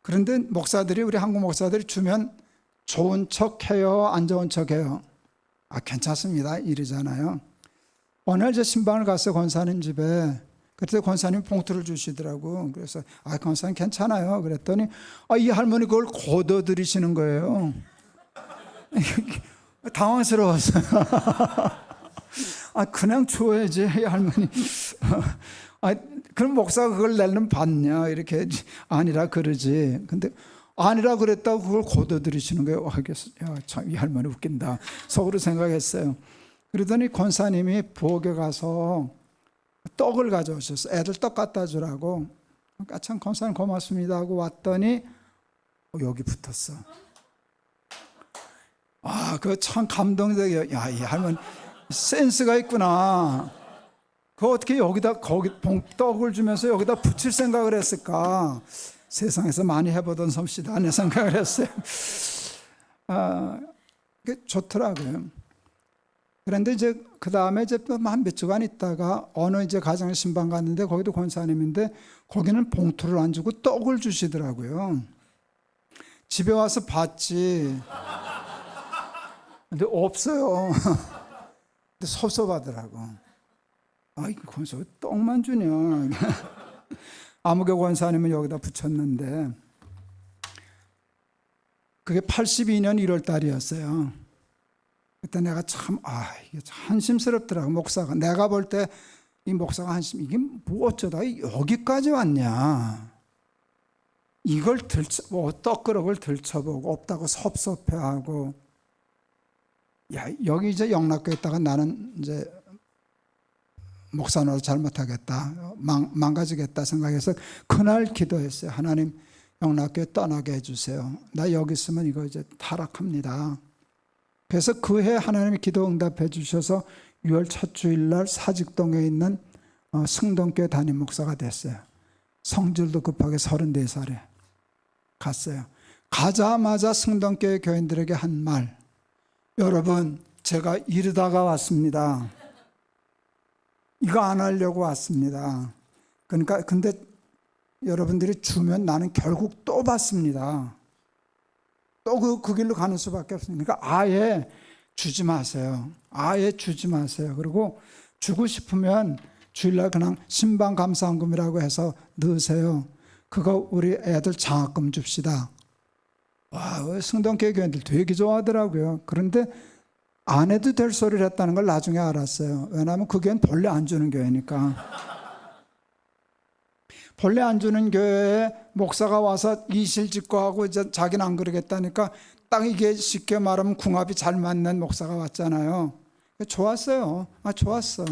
그런데 목사들이, 우리 한국 목사들이 주면 좋은 척해요, 안 좋은 척해요? 괜찮습니다 이러잖아요. 어느 날 제 신방을 갔어요, 권사님 집에. 그때 권사님 봉투를 주시더라고. 그래서 권사님 괜찮아요 그랬더니 이 할머니 그걸 걷어들이시는 거예요. 당황스러웠어요. 그냥 줘야지 이 할머니. 그럼 목사가 그걸 내려면 받냐 이렇게. 아니라 그러지. 근데 아니라 그랬다고 그걸 걷어들이시는 거예요. 참 이 할머니 웃긴다 속으로 생각했어요. 그러더니 권사님이 부엌에 가서 떡을 가져오셨어요. 애들 떡 갖다 주라고. 참 권사님 고맙습니다 하고 왔더니 여기 붙었어. 그거 참 감동적이에요. 이 할머니 센스가 있구나. 그거 어떻게 여기다 떡을 주면서 여기다 붙일 생각을 했을까? 세상에서 많이 해보던 솜씨다 내 생각을 했어요. 그게 좋더라고요. 그런데 이제 그 다음에 이제 또 한 몇 주간 있다가 어느 이제 가정에 신방 갔는데 거기도 권사님인데 거기는 봉투를 안 주고 떡을 주시더라고요. 집에 와서 봤지. 근데 없어요. 근데 섭섭하더라고. 권사 왜 떡만 주냐. 아무개 권사님은 여기다 붙였는데 그게 82년 1월 달이었어요. 그때 내가 참 이게 한심스럽더라고. 목사가 내가 볼 때 이 목사가 이게 뭐 어쩌다 여기까지 왔냐. 이걸 떡그릇을 들춰보고 없다고 섭섭해하고 여기 이제 영락교에 있다가 나는 이제 목사 노릇 잘못하겠다, 망가지겠다 생각해서 그날 기도했어요. 하나님 영락교에 떠나게 해주세요. 나 여기 있으면 이거 이제 타락합니다. 그래서 그 해 하나님이 기도 응답해 주셔서 6월 첫 주일날 사직동에 있는 승동교회 담임 목사가 됐어요. 성질도 급하게 34살에 갔어요. 가자마자 승동교회 교인들에게 한 말, 여러분 제가 이러다가 왔습니다. 이거 안 하려고 왔습니다. 그러니까 근데 여러분들이 주면 나는 결국 또 받습니다. 또 그 길로 가는 수밖에 없으니까 아예 주지 마세요. 아예 주지 마세요. 그리고 주고 싶으면 주일날 그냥 신방 감사헌금이라고 해서 넣으세요. 그거 우리 애들 장학금 줍시다. 승동교회 교인들 되게 좋아하더라고요. 그런데 안 해도 될 소리를 했다는 걸 나중에 알았어요. 왜냐하면 그 교회는 본래 안 주는 교회니까. 본래 안 주는 교회에 목사가 와서 이실 짓고 하고 이제 자기는 안 그러겠다니까 딱 이게 쉽게 말하면 궁합이 잘 맞는 목사가 왔잖아요. 좋았어요. 좋았어.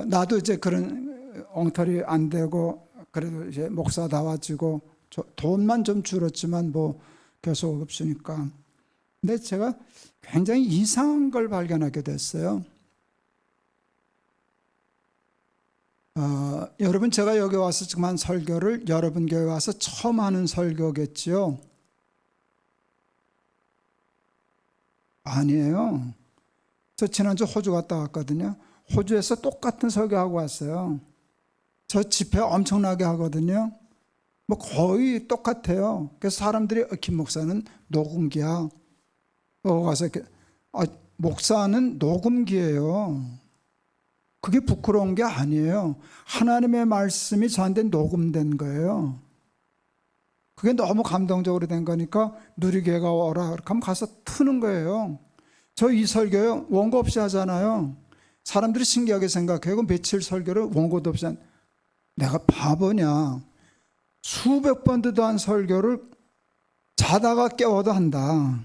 나도 이제 그런 엉터리 안 되고 그래도 이제 목사 다와지고 돈만 좀 줄었지만 뭐 교수급 주니까. 근데 제가 굉장히 이상한 걸 발견하게 됐어요. 여러분 제가 여기 와서 지금 한 설교를 여러분 교회 와서 처음 하는 설교겠지요? 아니에요. 저 지난주 호주 갔다 왔거든요. 호주에서 똑같은 설교하고 왔어요. 저 집회 엄청나게 하거든요. 뭐 거의 똑같아요. 그래서 사람들이 김 목사는 녹음기야. 가서 이렇게 목사는 녹음기예요. 그게 부끄러운 게 아니에요. 하나님의 말씀이 저한테 녹음된 거예요. 그게 너무 감동적으로 된 거니까 누리교회가 오라 그렇게 하면 가서 트는 거예요. 저 이 설교요 원고 없이 하잖아요. 사람들이 신기하게 생각해요. 며칠 설교를 원고도 없이 내가 바보냐. 수백 번 듣던 설교를 자다가 깨워도 한다.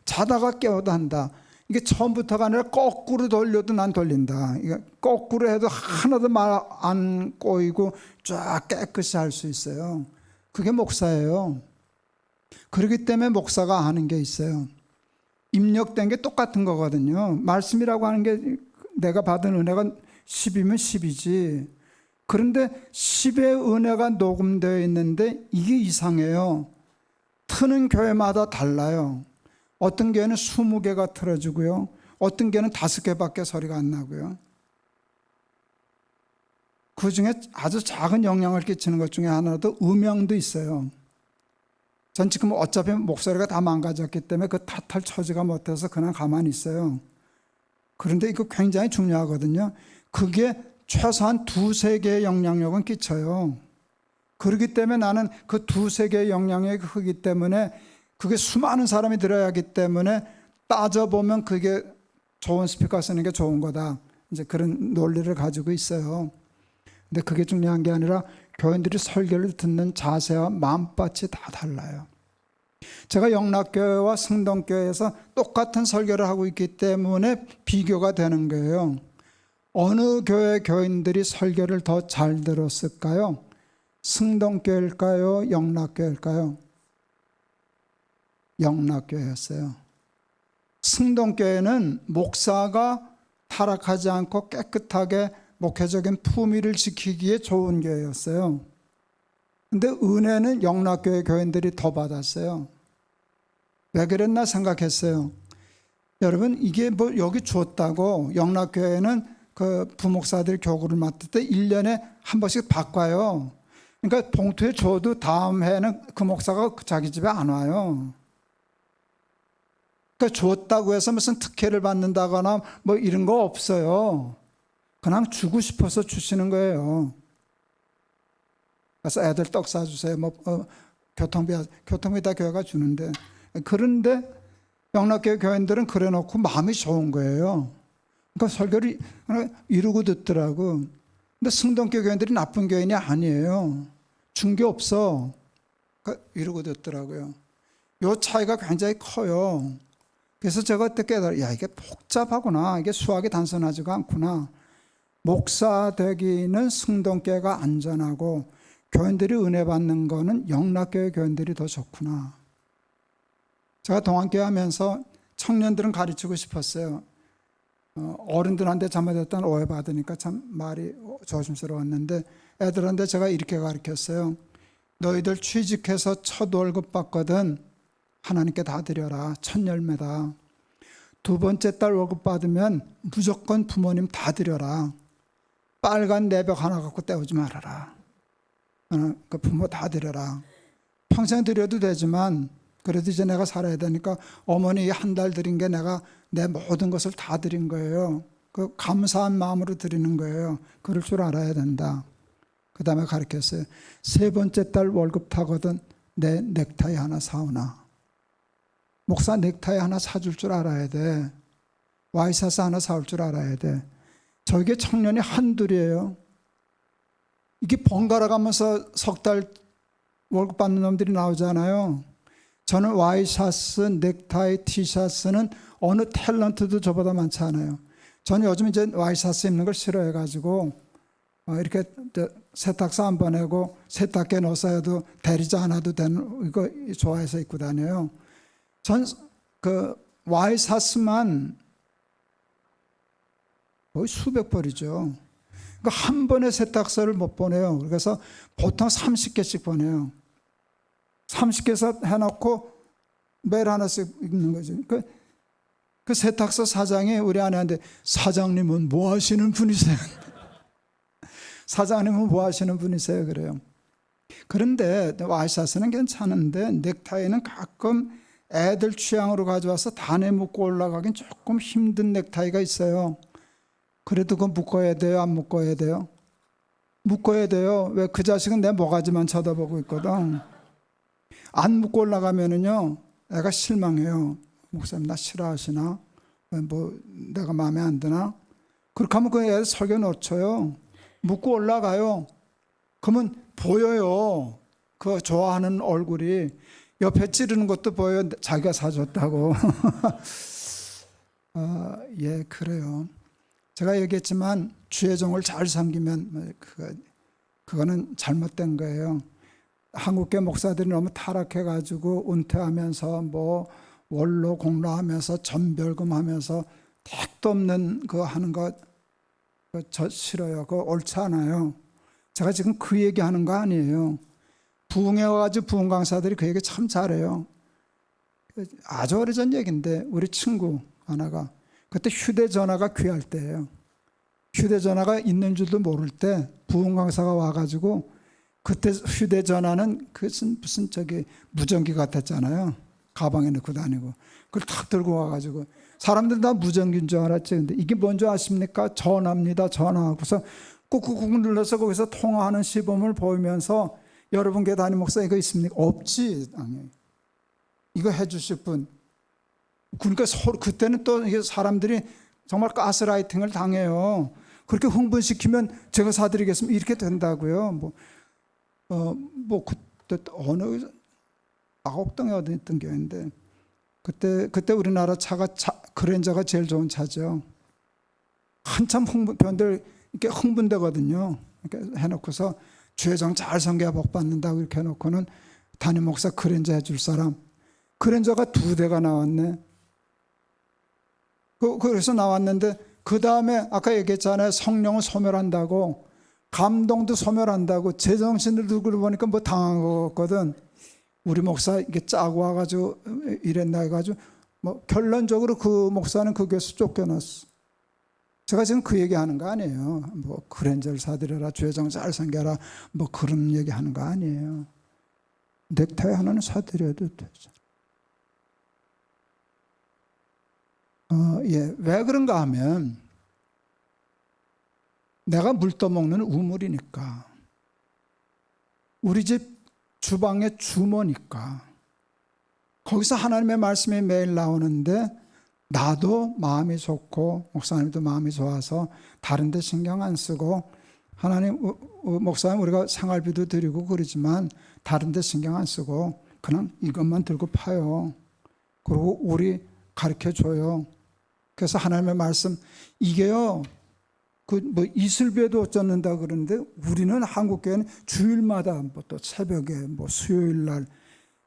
자다가 깨워도 한다. 이게 처음부터가 아니라 거꾸로 돌려도 난 돌린다. 이게 거꾸로 해도 하나도 말 안 꼬이고 쫙 깨끗이 할 수 있어요. 그게 목사예요. 그렇기 때문에 목사가 하는 게 있어요. 입력된 게 똑같은 거거든요. 말씀이라고 하는 게 내가 받은 은혜가 10이면 10이지. 그런데 10의 은혜가 녹음되어 있는데 이게 이상해요. 트는 교회마다 달라요. 어떤 교회는 20개가 틀어지고요. 어떤 교회는 5개밖에 소리가 안 나고요. 그 중에 아주 작은 영향을 끼치는 것 중에 하나도 음영도 있어요. 전 지금 어차피 목소리가 다 망가졌기 때문에 그 탓할 처지가 못해서 그냥 가만히 있어요. 그런데 이거 굉장히 중요하거든요. 그게 최소한 2-3개의 영향력은 끼쳐요. 그렇기 때문에 나는 그 2-3개의 영향력이 크기 때문에 그게 수많은 사람이 들어야 하기 때문에 따져보면 그게 좋은 스피커 쓰는 게 좋은 거다. 이제 그런 논리를 가지고 있어요. 근데 그게 중요한 게 아니라 교인들이 설교를 듣는 자세와 마음밭이 다 달라요. 제가 영락교회와 승동교회에서 똑같은 설교를 하고 있기 때문에 비교가 되는 거예요. 어느 교회 교인들이 설교를 더 잘 들었을까요? 승동교회일까요? 영락교회일까요? 영락교회였어요. 승동교회는 목사가 타락하지 않고 깨끗하게 목회적인 품위를 지키기에 좋은 교회였어요. 근데 은혜는 영락교회 교인들이 더 받았어요. 왜 그랬나 생각했어요. 여러분, 이게 뭐 여기 주었다고 영락교회는 그 부목사들 교구를 맡을 때 1년에 한 번씩 바꿔요. 그러니까 봉투에 줘도 다음 해는 그 목사가 자기 집에 안 와요. 그러니까 줬다고 해서 무슨 특혜를 받는다거나 뭐 이런 거 없어요. 그냥 주고 싶어서 주시는 거예요. 그래서 애들 떡 사주세요. 뭐 교통비 다 교회가 주는데. 그런데 영락교회 교인들은 그래놓고 마음이 좋은 거예요. 그러니까 설교를 이루고 듣더라고. 근데 승동교회 교인들이 나쁜 교인이 아니에요. 준 게 없어. 그러니까 이루고 듣더라고요. 요 차이가 굉장히 커요. 그래서 제가 그때 깨달아, 야, 이게 복잡하구나. 이게 수학이 단순하지가 않구나. 목사 되기는 승동교회가 안전하고 교인들이 은혜 받는 거는 영락교회 교인들이 더 좋구나. 제가 동안교회 하면서 청년들은 가르치고 싶었어요. 어른들한테 잘못했다는 오해받으니까 참 말이 조심스러웠는데 애들한테 제가 이렇게 가르쳤어요. 너희들 취직해서 첫 월급 받거든 하나님께 다 드려라. 첫 열매다. 2번째 달 월급 받으면 무조건 부모님 다 드려라. 빨간 내벽 하나 갖고 떼우지 말아라. 그 부모 다 드려라. 평생 드려도 되지만 그래도 이제 내가 살아야 되니까 어머니 한 달 드린 게 내가 내 모든 것을 다 드린 거예요. 그 감사한 마음으로 드리는 거예요. 그럴 줄 알아야 된다. 그 다음에 가르쳤어요. 3번째 달 월급 타거든 내 넥타이 하나 사오나. 목사 넥타이 하나 사줄 줄 알아야 돼. 와이셔츠 하나 사올 줄 알아야 돼. 저게 청년이 한둘이에요. 이게 번갈아 가면서 3달 월급 받는 놈들이 나오잖아요. 저는 와이셔츠, 넥타이, 티셔츠는 어느 탤런트도 저보다 많지 않아요. 저는 요즘 이제 와이셔츠 입는 걸 싫어해가지고 이렇게 세탁소 안 보내고 세탁기에 넣어서도 데리지 않아도 되는 이거 좋아해서 입고 다녀요. 전 그 와이셔츠만 거의 수백 벌이죠. 그러니까 한 번에 세탁소를 못 보내요. 그래서 보통 30개씩 보내요. 30개서 해놓고 매일 하나씩 입는 거죠. 그 세탁소 사장이 우리 아내한테 사장님은 뭐 하시는 분이세요? 사장님은 뭐 하시는 분이세요? 그래요. 그런데 와이셔츠는 괜찮은데 넥타이는 가끔 애들 취향으로 가져와서 단에 묶고 올라가긴 조금 힘든 넥타이가 있어요. 그래도 그거 묶어야 돼요? 안 묶어야 돼요? 묶어야 돼요. 왜? 그 자식은 내 모가지만 쳐다보고 있거든. 안 묶고 올라가면은요 애가 실망해요. 목사님 나 싫어하시나? 뭐 내가 마음에 안 드나? 그렇게 하면 그 애 설교 놓쳐요. 묶고 올라가요. 그러면 보여요. 그 좋아하는 얼굴이. 옆에 찌르는 것도 보여요. 자기가 사줬다고. 예, 그래요. 제가 얘기했지만 주의 종을 잘 섬기면 그거는 잘못된 거예요. 한국계 목사들이 너무 타락해가지고 은퇴하면서 뭐 원로 공로하면서 전별금하면서 택도 없는 거 하는 거 저 싫어요. 그거 옳지 않아요. 제가 지금 그 얘기하는 거 아니에요. 부흥회 와가지고 부흥 강사들이 그 얘기 참 잘해요. 아주 오래전 얘기인데 우리 친구 하나가 그때 휴대전화가 귀할 때예요. 휴대전화가 있는 줄도 모를 때 부흥 강사가 와가지고 그때 휴대전화는 그것은 무슨 저기 무전기 같았잖아요. 가방에 넣고 다니고 그걸 탁 들고 와가지고 사람들 다 무전기인 줄 알았지. 근데 이게 뭔지 아십니까? 전화입니다. 전화하고서 꾹꾹꾹 눌러서 거기서 통화하는 시범을 보이면서 여러분 교회 담임 목사 이거 있습니까? 없지. 당연히. 이거 해주실 분. 그러니까 그때는 또 이게 사람들이 정말 가스라이팅을 당해요. 그렇게 흥분시키면 제가 사드리겠습니다. 이렇게 된다고요. 그때 어느 아곡동에 어디 있던 교회인데 그때 우리나라 차가 그랜저가 제일 좋은 차죠. 한참 변들 이렇게 흥분되거든요. 이렇게 해놓고서 주회장 잘 섬겨야 복 받는다고 이렇게 해놓고는 담임 목사 그랜저 해줄 사람. 그랜저가 2대가 나왔네. 그래서 나왔는데 그 다음에 아까 얘기했잖아요. 성령을 소멸한다고, 감동도 소멸한다고, 제정신을 두고 보니까 뭐 당한 거거든. 우리 목사 이게 짜고 와가지고 이랬나 해가지고 뭐 결론적으로 그 목사는 그 교회에서 쫓겨났어. 제가 지금 그 얘기하는 거 아니에요. 뭐 그랜저를 사드려라, 주회장 잘 섬겨라, 뭐 그런 얘기하는 거 아니에요. 넥타이 하나는 사드려도 되죠. 왜 그런가 하면 내가 물 떠먹는 우물이니까, 우리 집 주방의 주머니까, 거기서 하나님의 말씀이 매일 나오는데 나도 마음이 좋고 목사님도 마음이 좋아서 다른 데 신경 안 쓰고, 하나님 목사님 우리가 생활비도 드리고 그러지만 다른 데 신경 안 쓰고 그냥 이것만 들고 파요. 그리고 우리 가르쳐줘요. 그래서 하나님의 말씀 이게요, 뭐 이슬배도 어쩌는다 그러는데 우리는 한국교회는 주일마다 뭐 또 새벽에 뭐 수요일 날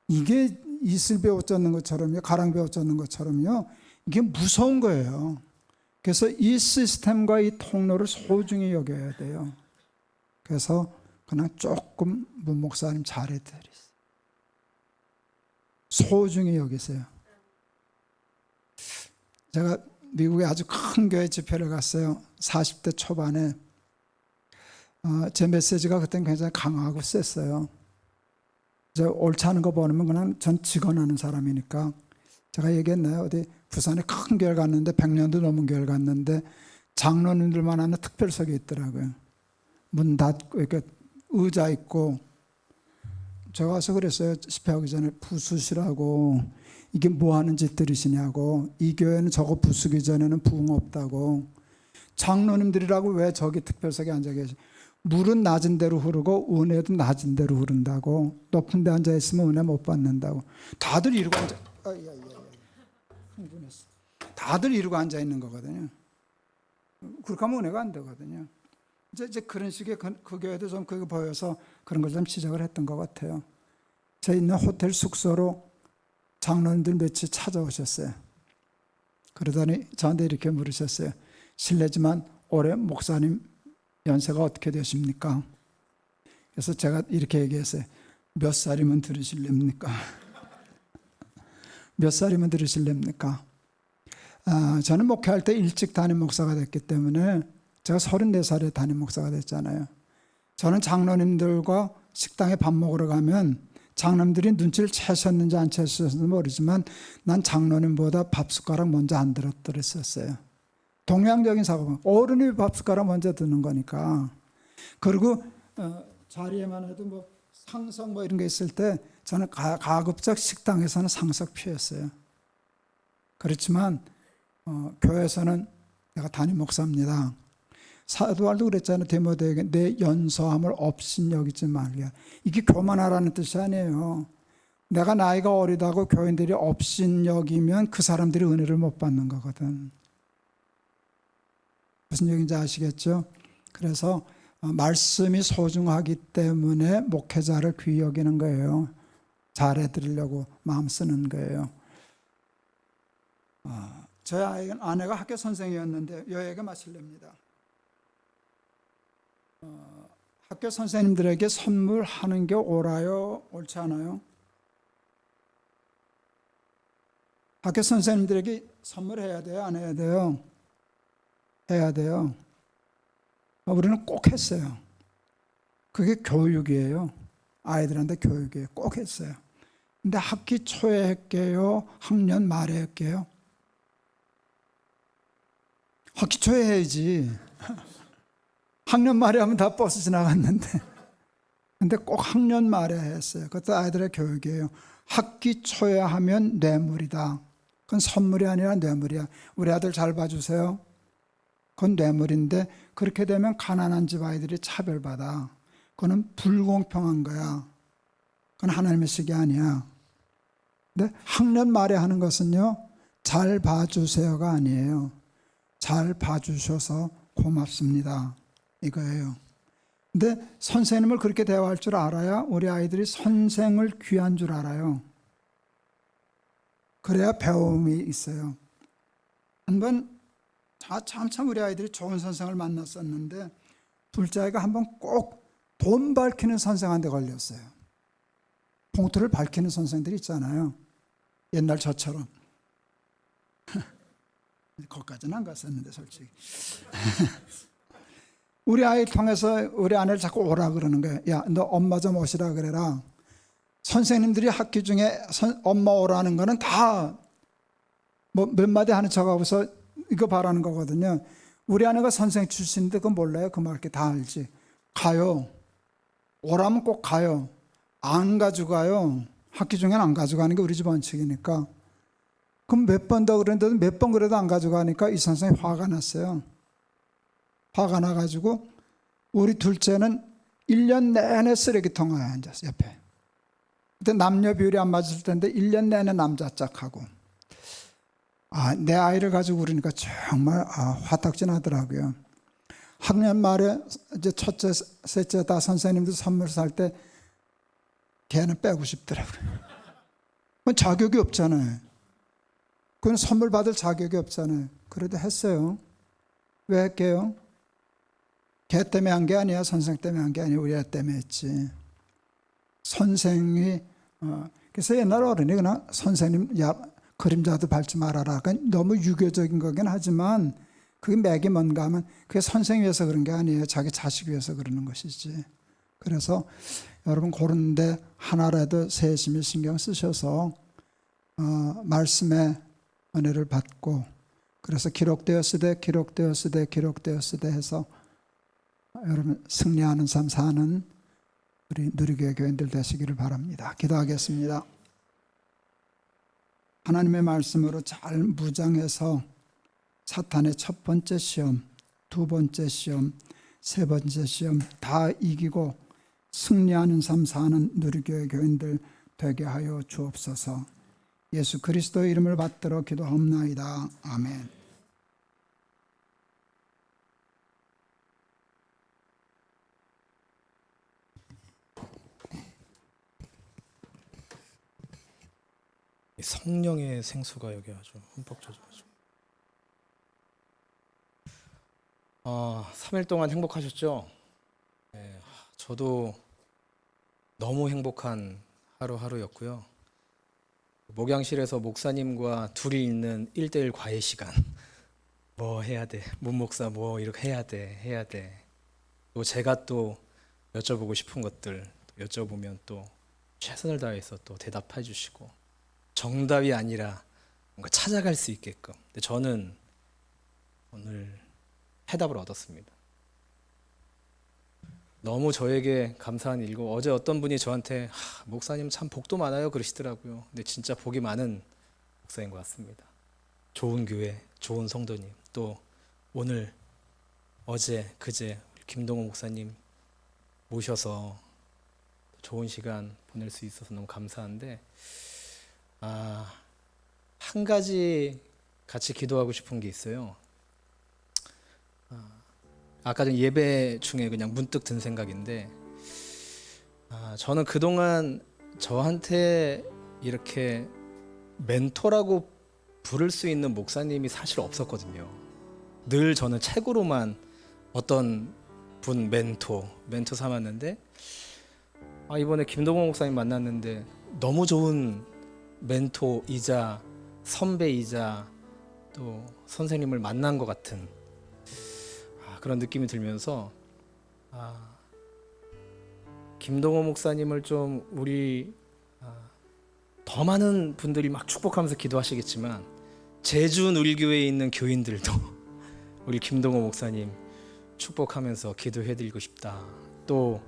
이게 이슬배 어쩌는 것처럼요, 가랑배 어쩌는 것처럼요, 이게 무서운 거예요. 그래서 이 시스템과 이 통로를 소중히 여겨야 돼요. 그래서 그냥 조금 문 목사님 잘해드리세요. 소중히 여기세요. 제가 미국에 아주 큰 교회 집회를 갔어요. 40대 초반에. 제 메시지가 그때는 굉장히 강하고 셌어요. 옳지 않은 거 보면 그냥 전 직언하는 사람이니까. 제가 얘기했나요? 어디 부산에 큰 교회 갔는데 100년도 넘은 교회 갔는데 장로님들만 하는 특별석이 있더라고요. 문 닫고 이렇게 의자 있고. 제가 와서 그랬어요. 집회하기 전에 부수시라고, 이게 뭐 하는 짓들이시냐고, 이 교회는 저거 부수기 전에는 부흥 없다고. 장로님들이라고 왜 저기 특별석에 앉아 계시? 물은 낮은 대로 흐르고 은혜도 낮은 대로 흐른다고. 높은 데 앉아 있으면 은혜 못 받는다고. 다들 이러고 앉아. 흥분했어. 다들 이러고 앉아 있는 거거든요. 그렇게 하면 은혜가 안 되거든요. 이제 그런 식의 그 교회도 좀 그게 보여서 그런 걸 좀 시작을 했던 것 같아요. 저 있는 호텔 숙소로 장로님들 며칠 찾아오셨어요. 그러더니 저한테 이렇게 물으셨어요. 실례지만 올해 목사님 연세가 어떻게 되십니까? 그래서 제가 이렇게 얘기했어요. 몇 살이면 들으실랍니까? 몇 살이면 들으실랍니까? 저는 목회할 때 일찍 담임 목사가 됐기 때문에 제가 34살에 담임 목사가 됐잖아요. 저는 장로님들과 식당에 밥 먹으러 가면 장로님들이 눈치를 채셨는지 안 채셨는지 모르지만 난 장로님보다 밥 숟가락 먼저 안 들었었어요. 동양적인 사고방, 어른이 밥 숟가락 먼저 드는 거니까. 그리고 자리에만 해도 뭐 상석 뭐 이런 게 있을 때 저는 가급적 식당에서는 상석 피했어요. 그렇지만 교회에서는 내가 담임 목사입니다. 사도 바울도 그랬잖아요. 디모데에게 내 연소함을 업신여기지 말게. 이게 교만하라는 뜻이 아니에요. 내가 나이가 어리다고 교인들이 업신여기면 그 사람들이 은혜를 못 받는 거거든. 무슨 얘기인지 아시겠죠? 그래서 말씀이 소중하기 때문에 목회자를 귀히 여기는 거예요. 잘해드리려고 마음 쓰는 거예요. 저희 아내가 학교 선생이었는데 여에게 마실랍니다. 학교 선생님들에게 선물하는 게 옳아요? 옳지 않아요? 학교 선생님들에게 선물해야 돼요? 안 해야 돼요? 해야 돼요. 우리는 꼭 했어요. 그게 교육이에요. 아이들한테 교육이에요. 꼭 했어요. 근데 학기 초에 했게요? 학년 말에 했게요? 학기 초에 해야지. 학년 말에 하면 다 버스 지나갔는데. 근데 꼭 학년 말에 했어요. 그것도 아이들의 교육이에요. 학기 초에 하면 뇌물이다. 그건 선물이 아니라 뇌물이야. 우리 아들 잘 봐주세요. 그건 뇌물인데 그렇게 되면 가난한 집 아이들이 차별받아. 그거는 불공평한 거야. 그건 하나님의 식이 아니야. 근데 학년 말에 하는 것은요, 잘 봐주세요가 아니에요. 잘 봐주셔서 고맙습니다. 이거예요. 근데 선생님을 그렇게 대화할 줄 알아야 우리 아이들이 선생을 귀한 줄 알아요. 그래야 배움이 있어요. 한번 참 우리 아이들이 좋은 선생을 만났었는데 둘째 아이가 한번 꼭 돈 밝히는 선생한테 걸렸어요. 봉투를 밝히는 선생들이 있잖아요. 옛날 저처럼. 거기까지는 안 갔었는데 솔직히. 우리 아이 통해서 우리 아내를 자꾸 오라 그러는 거예요. 야, 너 엄마 좀 오시라 그래라. 선생님들이 학기 중에 엄마 오라는 거는 다 뭐 몇 마디 하는 척하고서 이거 바라는 거거든요. 우리 아내가 선생 출신인데 그거 몰라요? 그 말 이렇게 다 알지. 가요. 오라면 꼭 가요. 안 가져가요. 학기 중에는 안 가져가는 게 우리 집 원칙이니까. 그럼 몇 번 더 그랬는데도 몇 번 그래도 안 가져가니까 이 선생이 화가 났어요. 화가 나가지고 우리 둘째는 1년 내내 쓰레기통에 앉았어요. 옆에. 그때 남녀 비율이 안 맞을 텐데 1년 내내 남자 짝하고. 내 아이를 가지고 그러니까 정말 화딱지 나더라고요. 학년 말에 이제 첫째, 셋째 다 선생님들 선물 살 때 걔는 빼고 싶더라고요. 그건 자격이 없잖아요. 그건 선물 받을 자격이 없잖아요. 그래도 했어요. 왜 할게요? 걔 때문에 한 게 아니야. 선생 때문에 한 게 아니야. 우리 애 때문에 했지. 선생이 그래서 옛날 어른이 그냥 선생님 야 그림자도 밟지 말아라. 그러니까 너무 유교적인 거긴 하지만 그게 맥이 뭔가 하면 그게 선생 위해서 그런 게 아니에요. 자기 자식 위해서 그러는 것이지. 그래서 여러분 고른데 하나라도 세심히 신경 쓰셔서 말씀의 은혜를 받고 그래서 기록되었으되 해서 여러분 승리하는 삶 사는 우리 누리교회 교인들 되시기를 바랍니다. 기도하겠습니다. 하나님의 말씀으로 잘 무장해서 사탄의 첫 번째 시험, 두 번째 시험, 세 번째 시험 다 이기고 승리하는 삶 사는 누리교회 교인들 되게 하여 주옵소서. 예수 그리스도의 이름을 받들어 기도하옵나이다. 아멘. 성령의 생수가 여기 아주 흠뻑 젖어가지고 3일 동안 행복하셨죠? 네, 저도 너무 행복한 하루하루였고요. 목양실에서 목사님과 둘이 있는 1대1 과외 시간 뭐 해야 돼? 문 목사 뭐 이렇게 해야 돼. 또 제가 또 여쭤보고 싶은 것들 여쭤보면 또 최선을 다해서 또 대답해 주시고 정답이 아니라 뭔가 찾아갈 수 있게끔. 근데 저는 오늘 해답을 얻었습니다. 너무 저에게 감사한 일이고 어제 어떤 분이 저한테 목사님 참 복도 많아요 그러시더라고요. 근데 진짜 복이 많은 목사인 것 같습니다. 좋은 교회, 좋은 성도님, 또 오늘 어제 그제 김동호 목사님 모셔서 좋은 시간 보낼 수 있어서 너무 감사한데 한 가지 같이 기도하고 싶은 게 있어요. 아까 전 예배 중에 그냥 문득 든 생각인데 저는 그동안 저한테 이렇게 멘토라고 부를 수 있는 목사님이 사실 없었거든요. 늘 저는 책으로만 어떤 분 멘토 삼았는데 이번에 김동호 목사님 만났는데 너무 좋은 멘토이자 선배이자 또 선생님을 만난 것 같은 그런 느낌이 들면서 김동호 목사님을 좀 우리 더 많은 분들이 막 축복하면서 기도하시겠지만 제주 누리교회에 있는 교인들도 우리 김동호 목사님 축복하면서 기도해드리고 싶다. 또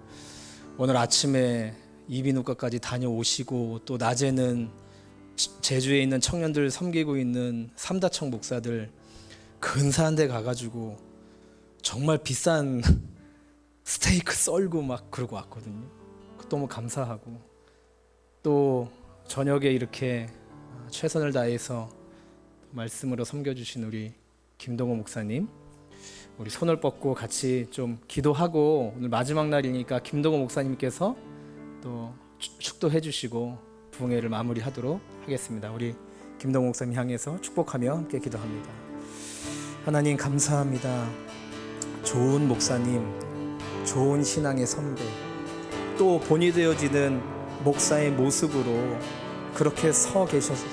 오늘 아침에 이비인후과까지 다녀오시고 또 낮에는 제주에 있는 청년들 섬기고 있는 삼다청 목사들 근사한 데 가가지고 정말 비싼 스테이크 썰고 막 그러고 왔거든요. 너무 감사하고 또 저녁에 이렇게 최선을 다해서 말씀으로 섬겨주신 우리 김동호 목사님, 우리 손을 뻗고 같이 좀 기도하고 오늘 마지막 날이니까 김동호 목사님께서 또 축도해 주시고 부흥회를 마무리하도록 하겠습니다. 우리 김동호 목사님 향해서 축복하며 함께 기도합니다. 하나님 감사합니다. 좋은 목사님, 좋은 신앙의 선배, 또 본이 되어지는 목사의 모습으로 그렇게 서 계셔서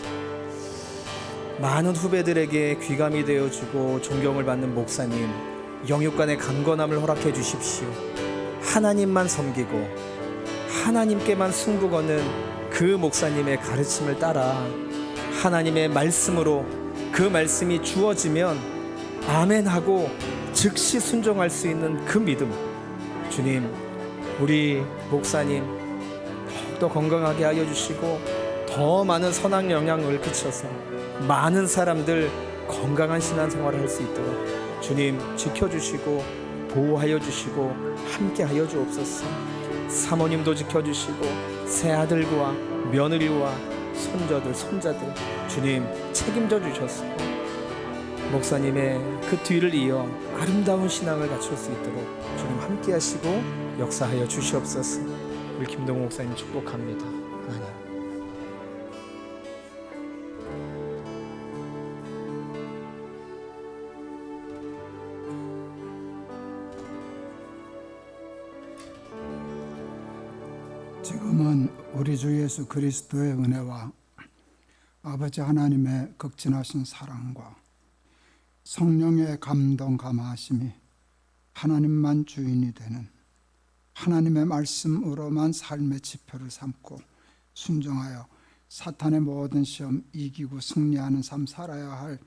많은 후배들에게 귀감이 되어주고 존경을 받는 목사님, 영육간의 강건함을 허락해 주십시오. 하나님만 섬기고 하나님께만 승부 거는 그 목사님의 가르침을 따라 하나님의 말씀으로 그 말씀이 주어지면 아멘하고 즉시 순종할 수 있는 그 믿음, 주님 우리 목사님 더욱더 건강하게 하여 주시고 더 많은 선한 영향을 끼쳐서 많은 사람들 건강한 신앙생활을 할 수 있도록 주님 지켜주시고 보호하여 주시고 함께하여 주옵소서. 사모님도 지켜주시고 새아들과 며느리와 손자들 손자들 주님 책임져 주셔서 목사님의 그 뒤를 이어 아름다운 신앙을 갖출 수 있도록 주님 함께하시고 역사하여 주시옵소서. 우리 김동호 목사님 축복합니다. 하나님 지금은 우리 주 예수 그리스도의 은혜와 아버지 하나님의 극진하신 사랑과 성령의 감동 감화하심이 하나님만 주인이 되는 하나님의 말씀으로만 삶의 지표를 삼고 순종하여 사탄의 모든 시험 이기고 승리하는 삶 살아야 할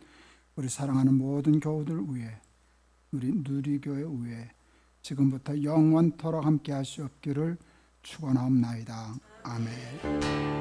우리 사랑하는 모든 교우들 위해 우리 누리교회 위해 지금부터 영원토록 함께 하시옵기를 축원하옵나이다. 아멘.